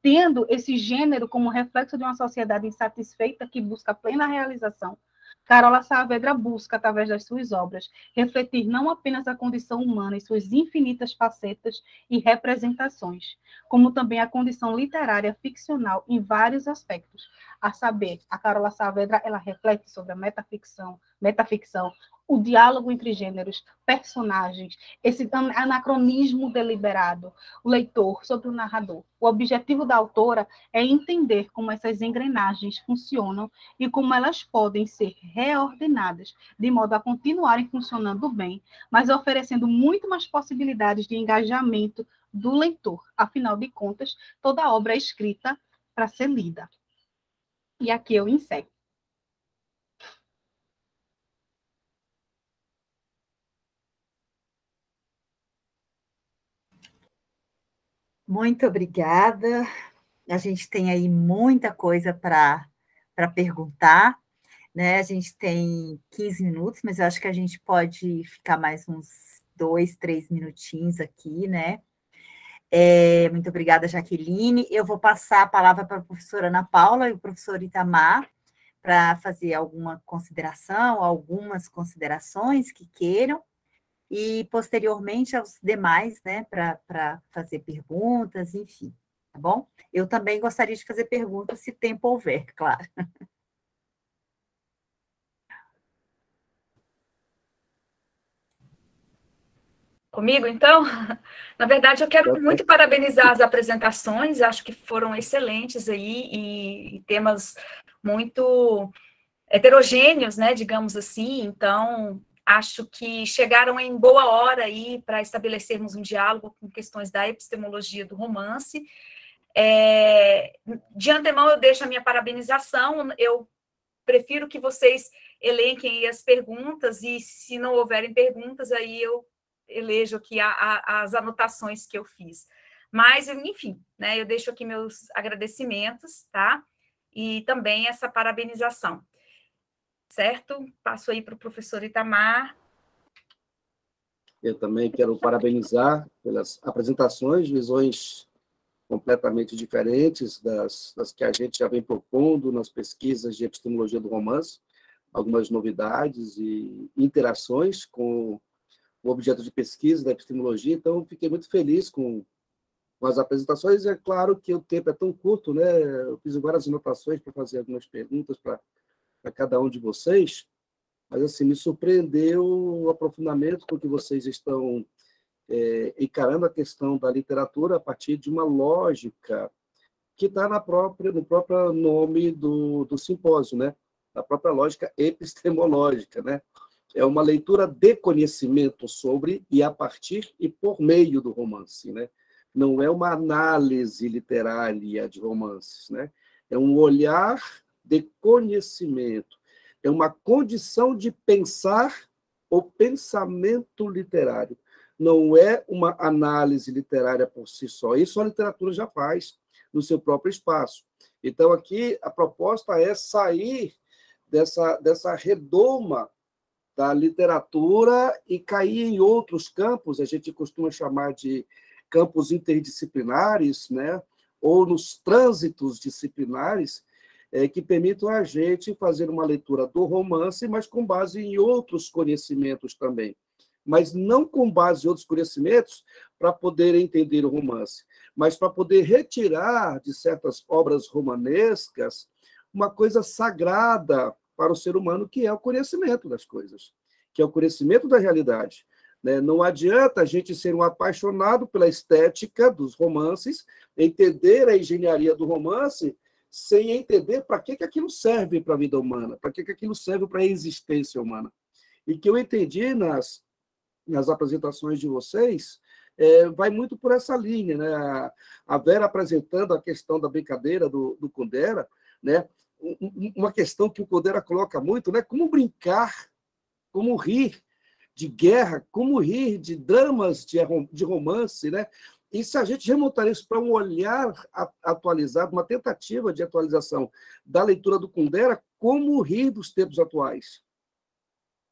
tendo esse gênero como reflexo de uma sociedade insatisfeita que busca plena realização, Carola Saavedra busca, através das suas obras, refletir não apenas a condição humana e suas infinitas facetas e representações, como também a condição literária ficcional em vários aspectos. A saber, a Carola Saavedra ela reflete sobre a metaficção, metaficção, o diálogo entre gêneros, personagens, esse anacronismo deliberado, o leitor sobre o narrador. O objetivo da autora é entender como essas engrenagens funcionam e como elas podem ser reordenadas, de modo a continuarem funcionando bem, mas oferecendo muito mais possibilidades de engajamento do leitor. Afinal de contas, toda obra é escrita para ser lida. E aqui eu encerro. Muito obrigada. A gente tem aí muita coisa para perguntar, né? A gente tem 15 minutos, mas eu acho que a gente pode ficar mais uns 2, 3 minutinhos aqui, né? Muito obrigada, Jaqueline. Eu vou passar a palavra para a professora Ana Paula e o professor Itamar para fazer alguma consideração, algumas considerações que queiram, e posteriormente aos demais, né, para fazer perguntas, enfim, tá bom? Eu também gostaria de fazer perguntas, se tempo houver, claro. Comigo, então? Na verdade, eu quero muito parabenizar as apresentações, acho que foram excelentes aí, e temas muito heterogêneos, né, digamos assim, então acho que chegaram em boa hora aí para estabelecermos um diálogo com questões da epistemologia do romance. De antemão, eu deixo a minha parabenização, eu prefiro que vocês elenquem as perguntas, e se não houverem perguntas, aí eu elejo aqui as anotações que eu fiz. Mas, enfim, né, eu deixo aqui meus agradecimentos, tá? E também essa parabenização. Certo? Passo aí para o professor Itamar. Eu também quero parabenizar pelas apresentações, visões completamente diferentes das que a gente já vem propondo nas pesquisas de epistemologia do romance, algumas novidades e interações com o objeto de pesquisa da epistemologia. Então, fiquei muito feliz com as apresentações. É claro que o tempo é tão curto, né? Eu fiz várias anotações para fazer algumas perguntas para cada um de vocês, mas assim, me surpreendeu o aprofundamento com que vocês estão encarando a questão da literatura a partir de uma lógica que está no próprio nome do simpósio, né? A própria lógica epistemológica, né? É uma leitura de conhecimento sobre e a partir e por meio do romance, né? Não é uma análise literária de romances, né? É um olhar de conhecimento, é uma condição de pensar o pensamento literário. Não é uma análise literária por si só. Isso a literatura já faz no seu próprio espaço. Então, aqui, a proposta é sair dessa redoma da literatura e cair em outros campos, a gente costuma chamar de campos interdisciplinares, né? Ou nos trânsitos disciplinares, que permitam a gente fazer uma leitura do romance, mas com base em outros conhecimentos também. Mas não com base em outros conhecimentos para poder entender o romance, mas para poder retirar de certas obras romanescas uma coisa sagrada para o ser humano, que é o conhecimento das coisas, que é o conhecimento da realidade. Não adianta a gente ser um apaixonado pela estética dos romances, entender a engenharia do romance, sem entender para que aquilo serve para a vida humana, para que aquilo serve para a existência humana. E que eu entendi nas apresentações de vocês, vai muito por essa linha, né? A Vera apresentando a questão da brincadeira do Kundera, né? Uma questão que o Kundera coloca muito, né? Como brincar, como rir de guerra, como rir de dramas de romance, né? E se a gente remontar isso para um olhar atualizado, uma tentativa de atualização da leitura do Kundera, como rir dos tempos atuais,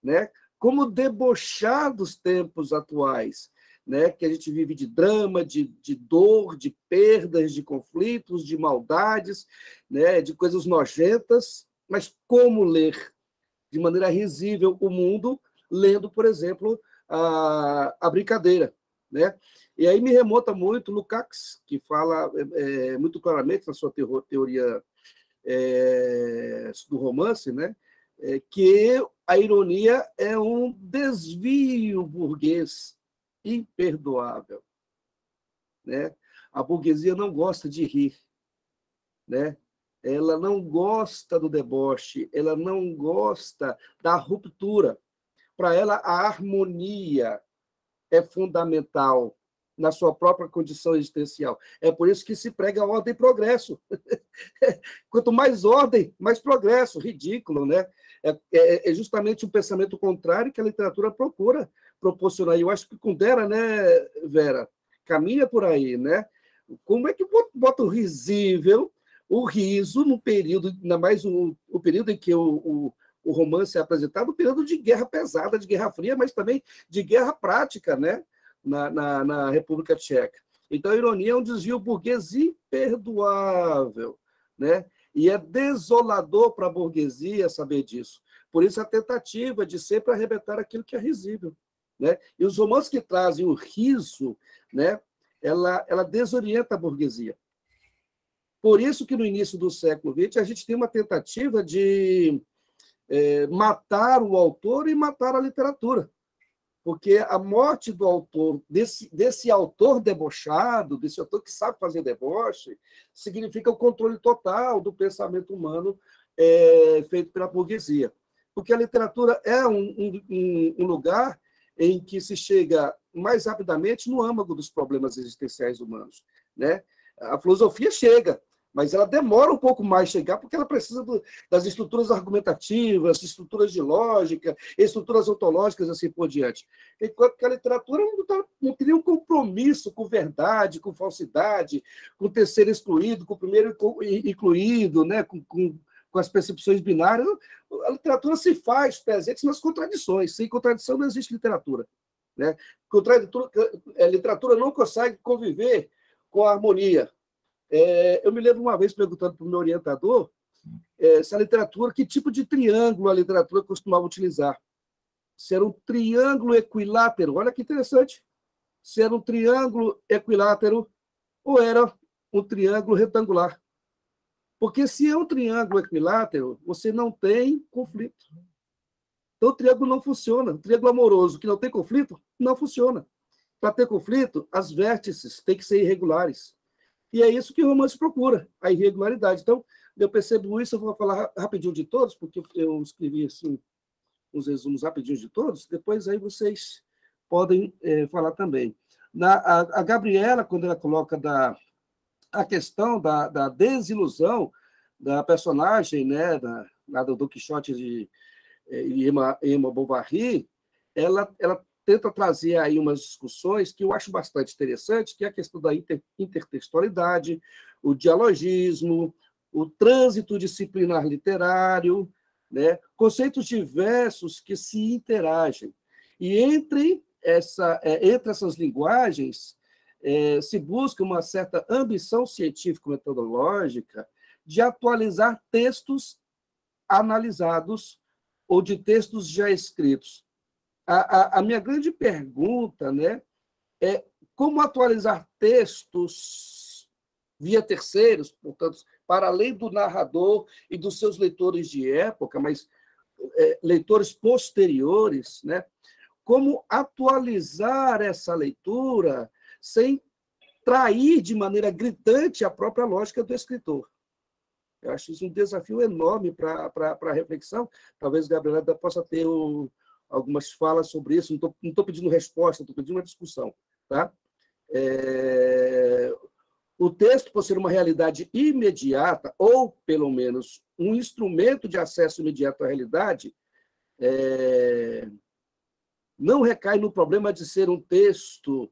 né? Como debochar dos tempos atuais, né? Que a gente vive de drama, de dor, de perdas, de conflitos, de maldades, né? De coisas nojentas, mas como ler de maneira risível o mundo, lendo, por exemplo, a brincadeira, né? E aí me remonta muito Lukács, que fala muito claramente na sua teoria do romance, né? Que a ironia é um desvio burguês imperdoável, né? A burguesia não gosta de rir, né? Ela não gosta do deboche, ela não gosta da ruptura. Para ela, a harmonia é fundamental na sua própria condição existencial. É por isso que se prega ordem e progresso. Quanto mais ordem, mais progresso. Ridículo, né? É justamente um pensamento contrário que a literatura procura proporcionar. E eu acho que Kundera, né, Vera, caminha por aí, né? Como é que bota o risível, o riso, no período, ainda mais o período em que o romance é apresentado, um período de guerra pesada, de guerra fria, mas também de guerra prática, né? Na República Tcheca. Então, a ironia é um desvio burguês imperdoável, né? E é desolador para a burguesia saber disso. Por isso, a tentativa de sempre arrebentar aquilo que é risível, né? E os romances que trazem o riso, né? Ela desorienta a burguesia. Por isso que, no início do século XX, a gente tem uma tentativa de matar o autor e matar a literatura. Porque a morte do autor, desse autor debochado, desse autor que sabe fazer deboche, significa o controle total do pensamento humano feito pela burguesia. Porque a literatura é um lugar em que se chega mais rapidamente no âmago dos problemas existenciais humanos, né? A filosofia chega, mas ela demora um pouco mais a chegar, porque ela precisa das estruturas argumentativas, estruturas de lógica, estruturas ontológicas, assim por diante. Enquanto que a literatura não teria um compromisso com verdade, com falsidade, com o terceiro excluído, com o primeiro incluído, né? com as percepções binárias. A literatura se faz presente nas contradições. Sem contradição não existe literatura, né? A literatura não consegue conviver com a harmonia. Eu me lembro uma vez perguntando para o meu orientador se a literatura, que tipo de triângulo a literatura costumava utilizar. Se era um triângulo equilátero, olha que interessante, se era um triângulo equilátero ou era um triângulo retangular. Porque se é um triângulo equilátero, você não tem conflito. Então, o triângulo não funciona. O triângulo amoroso que não tem conflito, não funciona. Para ter conflito, as vértices têm que ser irregulares. E é isso que o romance procura, a irregularidade. Então, eu percebo isso, eu vou falar rapidinho de todos, porque eu escrevi assim, uns resumos rapidinhos de todos, depois aí vocês podem falar também. A Gabriela, quando ela coloca a questão da desilusão da personagem, né, do Don Quixote de Emma Bovary, ela tenta trazer aí umas discussões que eu acho bastante interessantes, que é a questão da intertextualidade, o dialogismo, o trânsito disciplinar literário, né? Conceitos diversos que se interagem. E entre essas linguagens se busca uma certa ambição científico-metodológica de atualizar textos analisados ou de textos já escritos. A minha grande pergunta, né, é como atualizar textos via terceiros, portanto, para além do narrador e dos seus leitores de época, mas leitores posteriores, né? Como atualizar essa leitura sem trair de maneira gritante a própria lógica do escritor. Eu acho isso um desafio enorme para a reflexão. Talvez a Gabriela possa ter algumas falas sobre isso. Não estou pedindo resposta, estou pedindo uma discussão. Tá? O texto, por ser uma realidade imediata, ou, pelo menos, um instrumento de acesso imediato à realidade, não recai no problema de ser um texto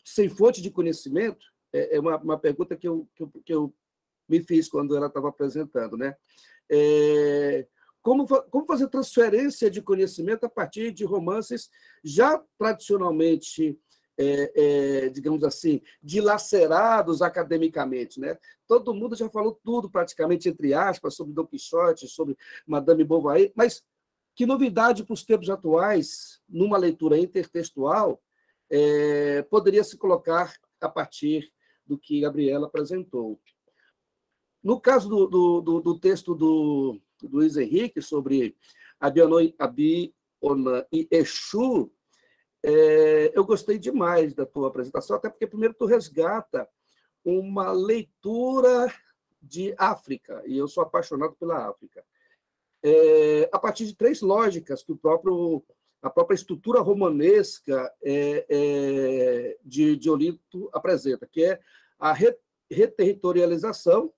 sem fonte de conhecimento. É uma pergunta que eu me fiz quando ela estava apresentando, né? Como fazer transferência de conhecimento a partir de romances já tradicionalmente, digamos assim, dilacerados academicamente, né? Todo mundo já falou tudo, praticamente, entre aspas, sobre Don Quixote, sobre Madame Bovary, mas que novidade para os tempos atuais, numa leitura intertextual, poderia se colocar a partir do que Gabriela apresentou. No caso do texto do do Luiz Henrique sobre Abionã e Exu, eu gostei demais da tua apresentação, até porque, primeiro, tu resgata uma leitura de África, e eu sou apaixonado pela África, a partir de 3 lógicas que a própria estrutura romanesca de Olinto apresenta, que é a reterritorialização,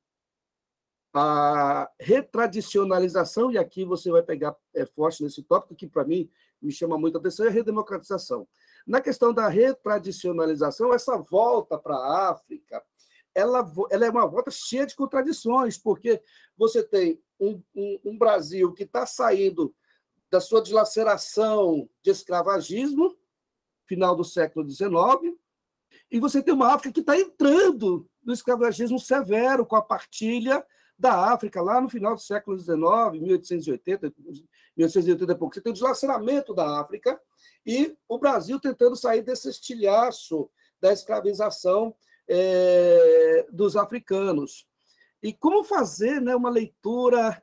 a retradicionalização, e aqui você vai pegar forte nesse tópico, que para mim me chama muita atenção, é a redemocratização. Na questão da retradicionalização, essa volta para a África, ela é uma volta cheia de contradições, porque você tem um Brasil que está saindo da sua dilaceração de escravagismo, final do século XIX, e você tem uma África que está entrando no escravagismo severo, com a partilha da África, lá no final do século XIX, 1880 e pouco. Você tem o dilaceramento da África e o Brasil tentando sair desse estilhaço da escravização dos africanos. E como fazer, né, uma leitura,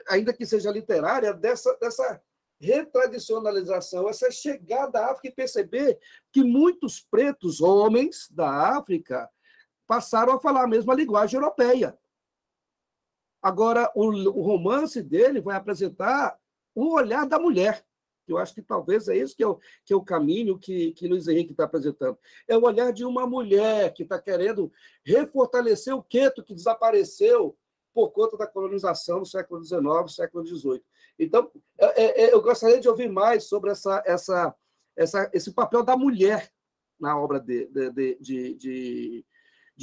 ainda que seja literária, dessa retradicionalização, essa chegada à África, e perceber que muitos pretos homens da África passaram a falar a mesma linguagem europeia. Agora, o romance dele vai apresentar o olhar da mulher. Eu acho que talvez é isso que é o caminho que Luiz Henrique está apresentando. É o olhar de uma mulher que está querendo refortalecer o gueto que desapareceu por conta da colonização no século XIX, século XVIII. Então, eu gostaria de ouvir mais sobre esse papel da mulher na obra de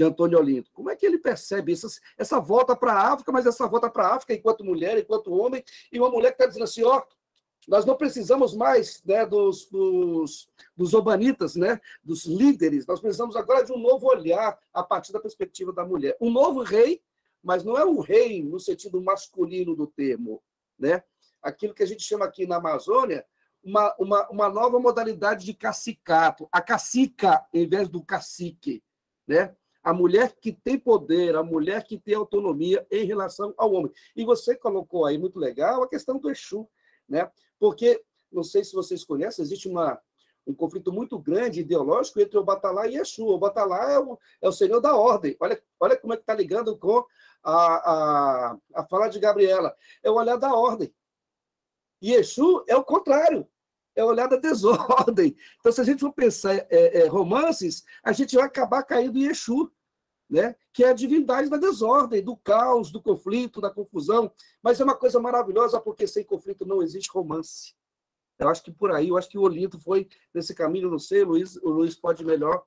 Antônio Olinto. Como é que ele percebe isso? Essa volta para a África, mas essa volta para a África enquanto mulher, enquanto homem, e uma mulher que está dizendo assim, nós não precisamos mais, né, dos obanitas, né, dos líderes, nós precisamos agora de um novo olhar a partir da perspectiva da mulher. Um novo rei, mas não é um rei no sentido masculino do termo, né? Aquilo que a gente chama aqui na Amazônia, uma nova modalidade de cacicato, a cacica em vez do cacique, né? A mulher que tem poder, a mulher que tem autonomia em relação ao homem. E você colocou aí, muito legal, a questão do Exu, né? Porque, não sei se vocês conhecem, existe um conflito muito grande ideológico entre o Batalá e Exu. O Batalá é o senhor da ordem. Olha como é que está ligando com a fala de Gabriela. É o olhar da ordem. E Exu é o contrário. É o olhar da desordem. Então, se a gente for pensar romances, a gente vai acabar caindo em Exu, né? Que é a divindade da desordem, do caos, do conflito, da confusão. Mas é uma coisa maravilhosa, porque sem conflito não existe romance. Eu acho que por aí, eu acho que o Olinto foi nesse caminho, não sei, o Luiz pode melhor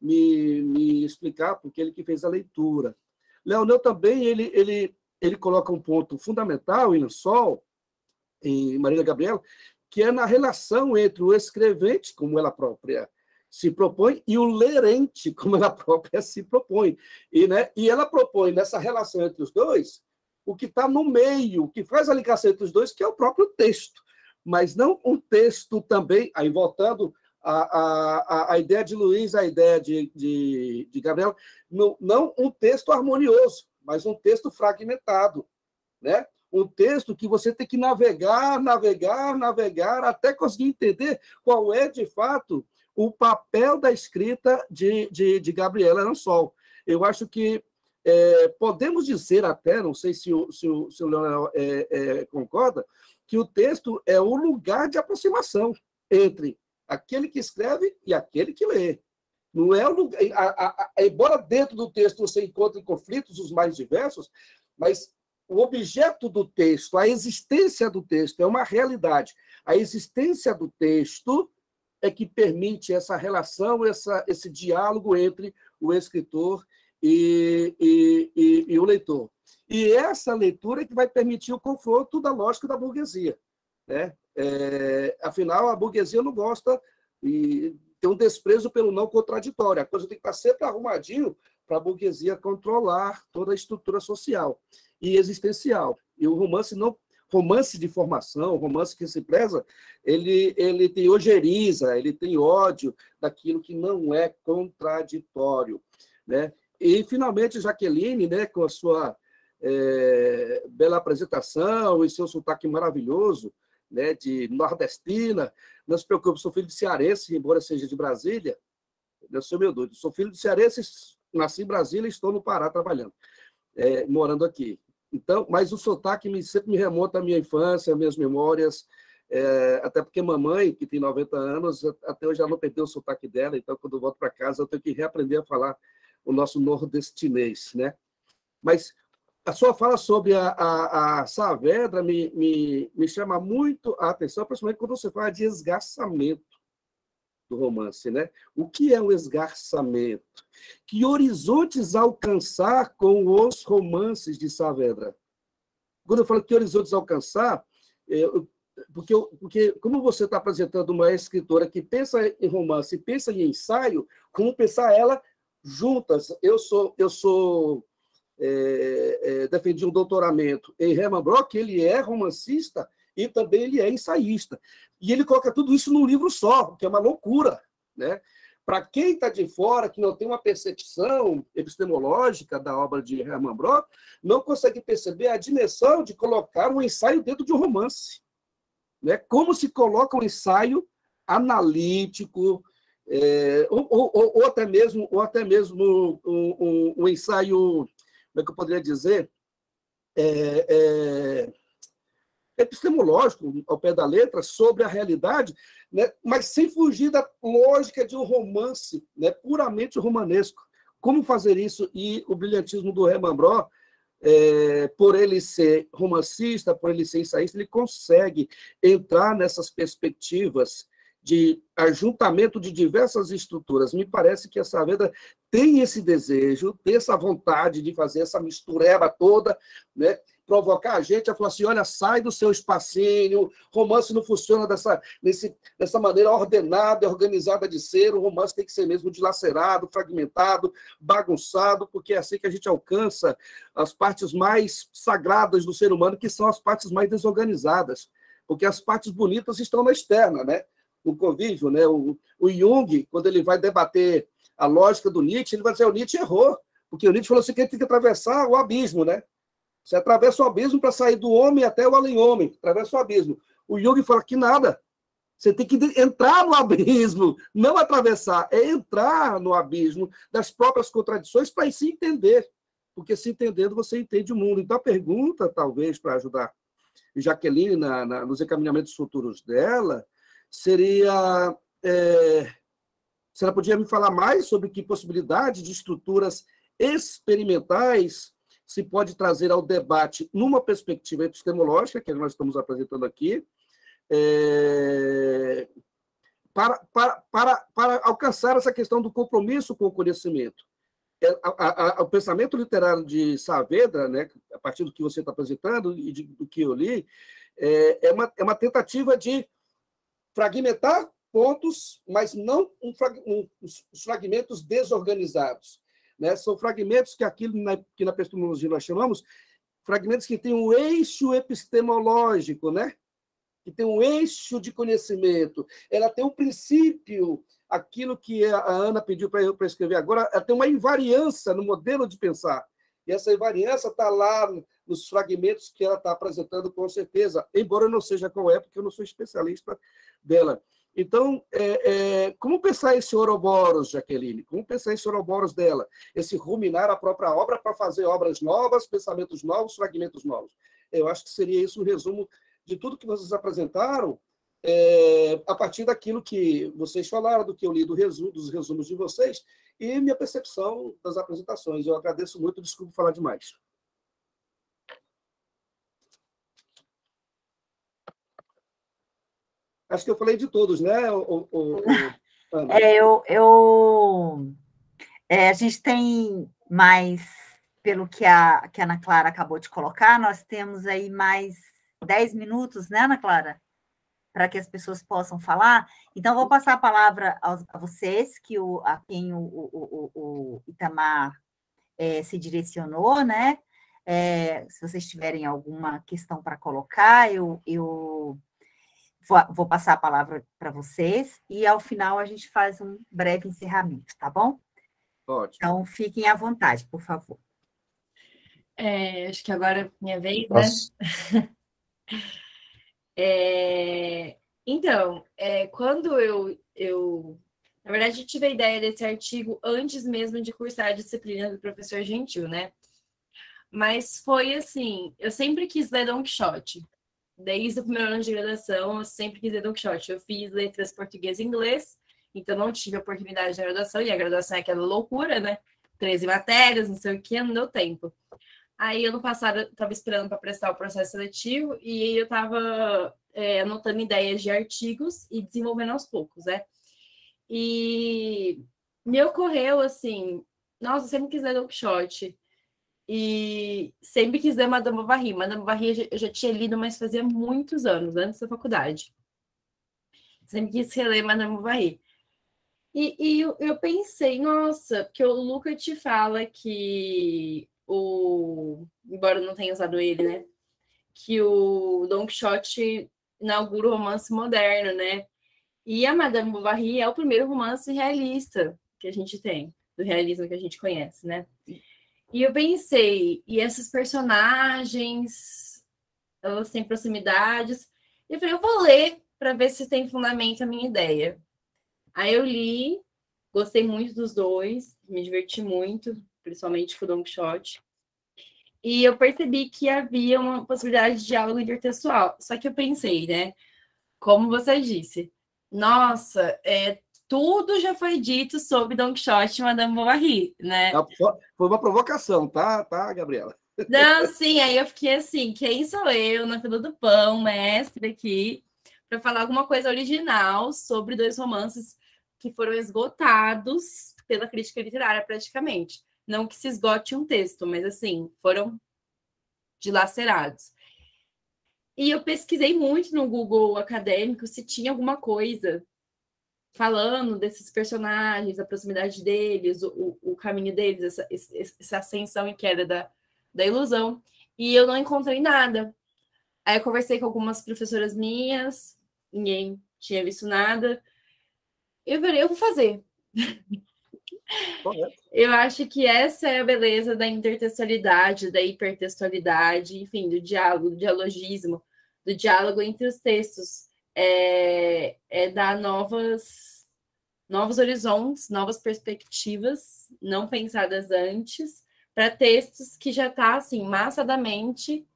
me explicar, porque ele que fez a leitura. Leonel também, ele coloca um ponto fundamental em Sol, em Marília Gabriela, que é na relação entre o escrevente, como ela própria se propõe, e o lerente, como ela própria se propõe. E ela propõe, nessa relação entre os dois, o que está no meio, o que faz a ligação entre os dois, que é o próprio texto. Mas não um texto também, aí voltando a ideia de Luiz, a ideia de Gabriel, não um texto harmonioso, mas um texto fragmentado, né? Um texto que você tem que navegar, até conseguir entender qual é, de fato, o papel da escrita de Gabriela Ransol. Eu acho que podemos dizer até, não sei se o Leonel concorda, que o texto é o lugar de aproximação entre aquele que escreve e aquele que lê. Não é o lugar, embora dentro do texto você encontre conflitos os mais diversos, mas o objeto do texto, a existência do texto é uma realidade. A existência do texto é que permite essa relação, esse diálogo entre o escritor e o leitor. E essa leitura é que vai permitir o confronto da lógica da burguesia, né? Afinal, a burguesia não gosta e tem um desprezo pelo não contraditório. A coisa tem que estar sempre arrumadinho para a burguesia controlar toda a estrutura social e existencial. E o romance de formação, o romance que se preza, ele tem ojeriza, ele tem ódio daquilo que não é contraditório, né? E, finalmente, Jaqueline, né, com a sua bela apresentação e seu sotaque maravilhoso, né, de nordestina. Não se preocupe, sou filho de cearense, embora seja de Brasília. Eu sou meu doido. Sou filho de cearense, nasci em Brasília e estou no Pará trabalhando, morando aqui. Então, mas o sotaque sempre me remonta à minha infância, às minhas memórias, até porque mamãe, que tem 90 anos, até hoje ela não perdeu o sotaque dela, então, quando eu volto para casa, eu tenho que reaprender a falar o nosso nordestinês, né? Mas a sua fala sobre a Saavedra me chama muito a atenção, principalmente quando você fala de esgarçamento do romance, né? O que é o esgarçamento? Que horizontes alcançar com os romances de Saavedra? Quando eu falo que horizontes alcançar, porque como você está apresentando uma escritora que pensa em romance e pensa em ensaio, como pensar ela juntas? Eu defendi um doutoramento em Herman Brock, ele é romancista e também ele é ensaísta. E ele coloca tudo isso num livro só, que é uma loucura, né? Para quem está de fora, que não tem uma percepção epistemológica da obra de Herman Brock, não consegue perceber a dimensão de colocar um ensaio dentro de um romance, né? Como se coloca um ensaio analítico, ou até mesmo um ensaio, como é que eu poderia dizer, epistemológico, ao pé da letra, sobre a realidade, né? Mas sem fugir da lógica de um romance, né? Puramente romanesco. Como fazer isso? E o brilhantismo do Herman Brock, por ele ser romancista, por ele ser ensaísta, ele consegue entrar nessas perspectivas de ajuntamento de diversas estruturas. Me parece que a Saavedra tem esse desejo, tem essa vontade de fazer essa mistureba toda, né? Provocar a gente a falar assim, olha, sai do seu espacinho, romance não funciona dessa maneira ordenada e organizada de ser, o romance tem que ser mesmo dilacerado, fragmentado, bagunçado, porque é assim que a gente alcança as partes mais sagradas do ser humano, que são as partes mais desorganizadas, porque as partes bonitas estão na externa, né? O convívio, né? O Jung, quando ele vai debater a lógica do Nietzsche, ele vai dizer, o Nietzsche errou, porque o Nietzsche falou assim que ele tem que atravessar o abismo, né? Você atravessa o abismo para sair do homem até o além-homem. Atravessa o abismo. O Jung fala que nada. Você tem que entrar no abismo, não atravessar. É entrar no abismo das próprias contradições para se entender. Porque se entendendo, você entende o mundo. Então, a pergunta, talvez, para ajudar Jaqueline nos encaminhamentos futuros dela, seria se ela podia me falar mais sobre que possibilidade de estruturas experimentais se pode trazer ao debate numa perspectiva epistemológica, que nós estamos apresentando aqui, para alcançar essa questão do compromisso com o conhecimento. O pensamento literário de Saavedra, né, a partir do que você está apresentando e do que eu li, é uma tentativa de fragmentar pontos, mas não os fragmentos desorganizados. Né? São fragmentos que que na epistemologia nós chamamos fragmentos que têm um eixo epistemológico, né? Que tem um eixo de conhecimento. Ela tem um princípio, aquilo que a Ana pediu para eu escrever agora, ela tem uma invariância no modelo de pensar. E essa invariância está lá nos fragmentos que ela está apresentando, com certeza, embora eu não seja qual é, porque eu não sou especialista dela. Então, como pensar esse Ouroboros, Jaqueline? Como pensar esse Ouroboros dela? Esse ruminar a própria obra para fazer obras novas, pensamentos novos, fragmentos novos. Eu acho que seria isso um resumo de tudo que vocês apresentaram, a partir daquilo que vocês falaram, do que eu li dos resumos de vocês, e minha percepção das apresentações. Eu agradeço muito, desculpe falar demais. Acho que eu falei de todos, né, Ana? A gente tem mais, pelo que a Ana Clara acabou de colocar, nós temos aí mais 10 minutos, né, Ana Clara? Para que as pessoas possam falar. Então, vou passar a palavra a vocês, a quem o Itamar se direcionou, né? Se vocês tiverem alguma questão para colocar, eu vou passar a palavra para vocês e, ao final, a gente faz um breve encerramento, tá bom? Ótimo. Então, fiquem à vontade, por favor. Acho que agora é minha vez, né? Nossa. Então, quando na verdade, eu tive a ideia desse artigo antes mesmo de cursar a disciplina do professor Gentil, né? Mas foi assim, eu sempre quis ler Don Quixote. Desde o primeiro ano de graduação, eu sempre quis ler Don Quixote. Eu fiz letras português e inglês, então não tive oportunidade de graduação, e a graduação é aquela loucura, né? 13 matérias, não sei o que, não deu tempo. Aí, ano passado, eu estava esperando para prestar o processo seletivo, e eu estava anotando ideias de artigos e desenvolvendo aos poucos, né? E me ocorreu assim, nossa, eu sempre quis ler Don Quixote. E sempre quis ler Madame Bovary. Madame Bovary eu já tinha lido, mas fazia muitos anos, antes da faculdade. Sempre quis reler Madame Bovary. E eu pensei, nossa, porque o Luca te fala que embora eu não tenha usado ele, né? Que o Don Quixote inaugura o romance moderno, né? E a Madame Bovary é o primeiro romance realista que a gente tem, do realismo que a gente conhece, né? E eu pensei, e essas personagens, elas têm proximidades. E eu falei, eu vou ler para ver se tem fundamento a minha ideia. Aí eu li, gostei muito dos dois, me diverti muito, principalmente com o Don Quixote. E eu percebi que havia uma possibilidade de diálogo intertextual. Só que eu pensei, né? Como você disse, nossa, tudo já foi dito sobre Don Quixote e Madame Bovary, né? Foi uma provocação, tá, Gabriela? Não, sim, aí eu fiquei assim, quem sou eu na fila do pão, mestre aqui, para falar alguma coisa original sobre dois romances que foram esgotados pela crítica literária praticamente. Não que se esgote um texto, mas assim, foram dilacerados. E eu pesquisei muito no Google acadêmico se tinha alguma coisa falando desses personagens, a proximidade deles, o caminho deles, essa ascensão e queda da ilusão. E eu não encontrei nada. Aí eu conversei com algumas professoras minhas, ninguém tinha visto nada. Eu falei, eu vou fazer. Eu acho que essa é a beleza da intertextualidade, da hipertextualidade, enfim, do diálogo, do dialogismo, do diálogo entre os textos. Dar novos horizontes, novas perspectivas não pensadas antes, para textos que já está assim, massadamente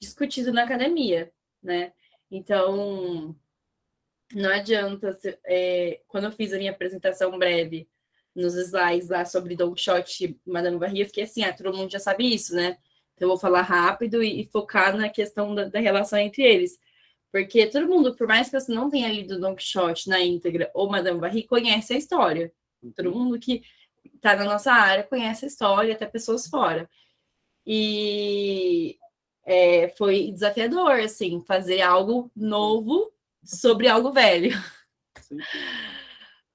discutido na academia, né? Então, não adianta, quando eu fiz a minha apresentação breve nos slides lá sobre Don Quixote e Madame Bovary, eu fiquei assim, todo mundo já sabe isso, né? Então, eu vou falar rápido e focar na questão da relação entre eles. Porque todo mundo, por mais que você não tenha lido Don Quixote na íntegra ou Madame Bovary, conhece a história. Todo mundo que está na nossa área conhece a história, até pessoas fora. E foi desafiador, assim, fazer algo novo sobre algo velho. Sim.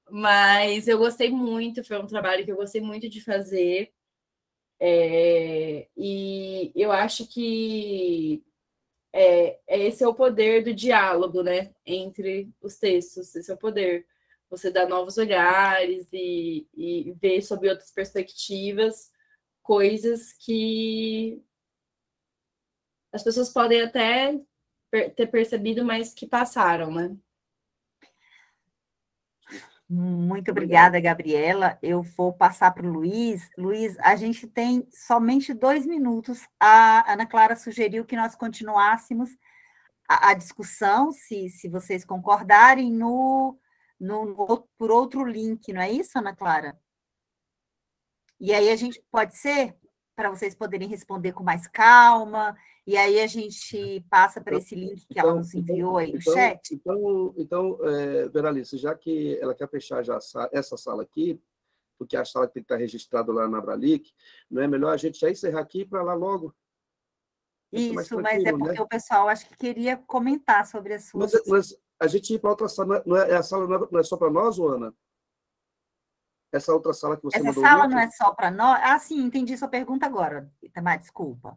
Mas eu gostei muito, foi um trabalho que eu gostei muito de fazer. E eu acho que esse é o poder do diálogo, né, entre os textos, esse é o poder. Você dá novos olhares e ver sob outras perspectivas coisas que as pessoas podem até ter percebido, mas que passaram, né? Muito obrigada, Gabriela. Eu vou passar para o Luiz. Luiz, a gente tem somente 2 minutos. A Ana Clara sugeriu que nós continuássemos a discussão, se vocês concordarem, por outro link, não é isso, Ana Clara? E aí a gente, pode ser? Para vocês poderem responder com mais calma, e aí a gente passa para esse link que ela nos enviou aí no chat. Então, Veralice, já que ela quer fechar já essa sala aqui, porque a sala tem que estar registrada lá na Abralic, não é melhor a gente já encerrar aqui para lá logo? Isso, mas é porque, né? O pessoal acho que queria comentar sobre as suas... Mas a gente ir para outra sala, a sala não é só para nós, Ana? Essa outra sala que você mandou... Essa sala não é só para nós? Ah, sim, entendi sua pergunta agora, Itamar, desculpa.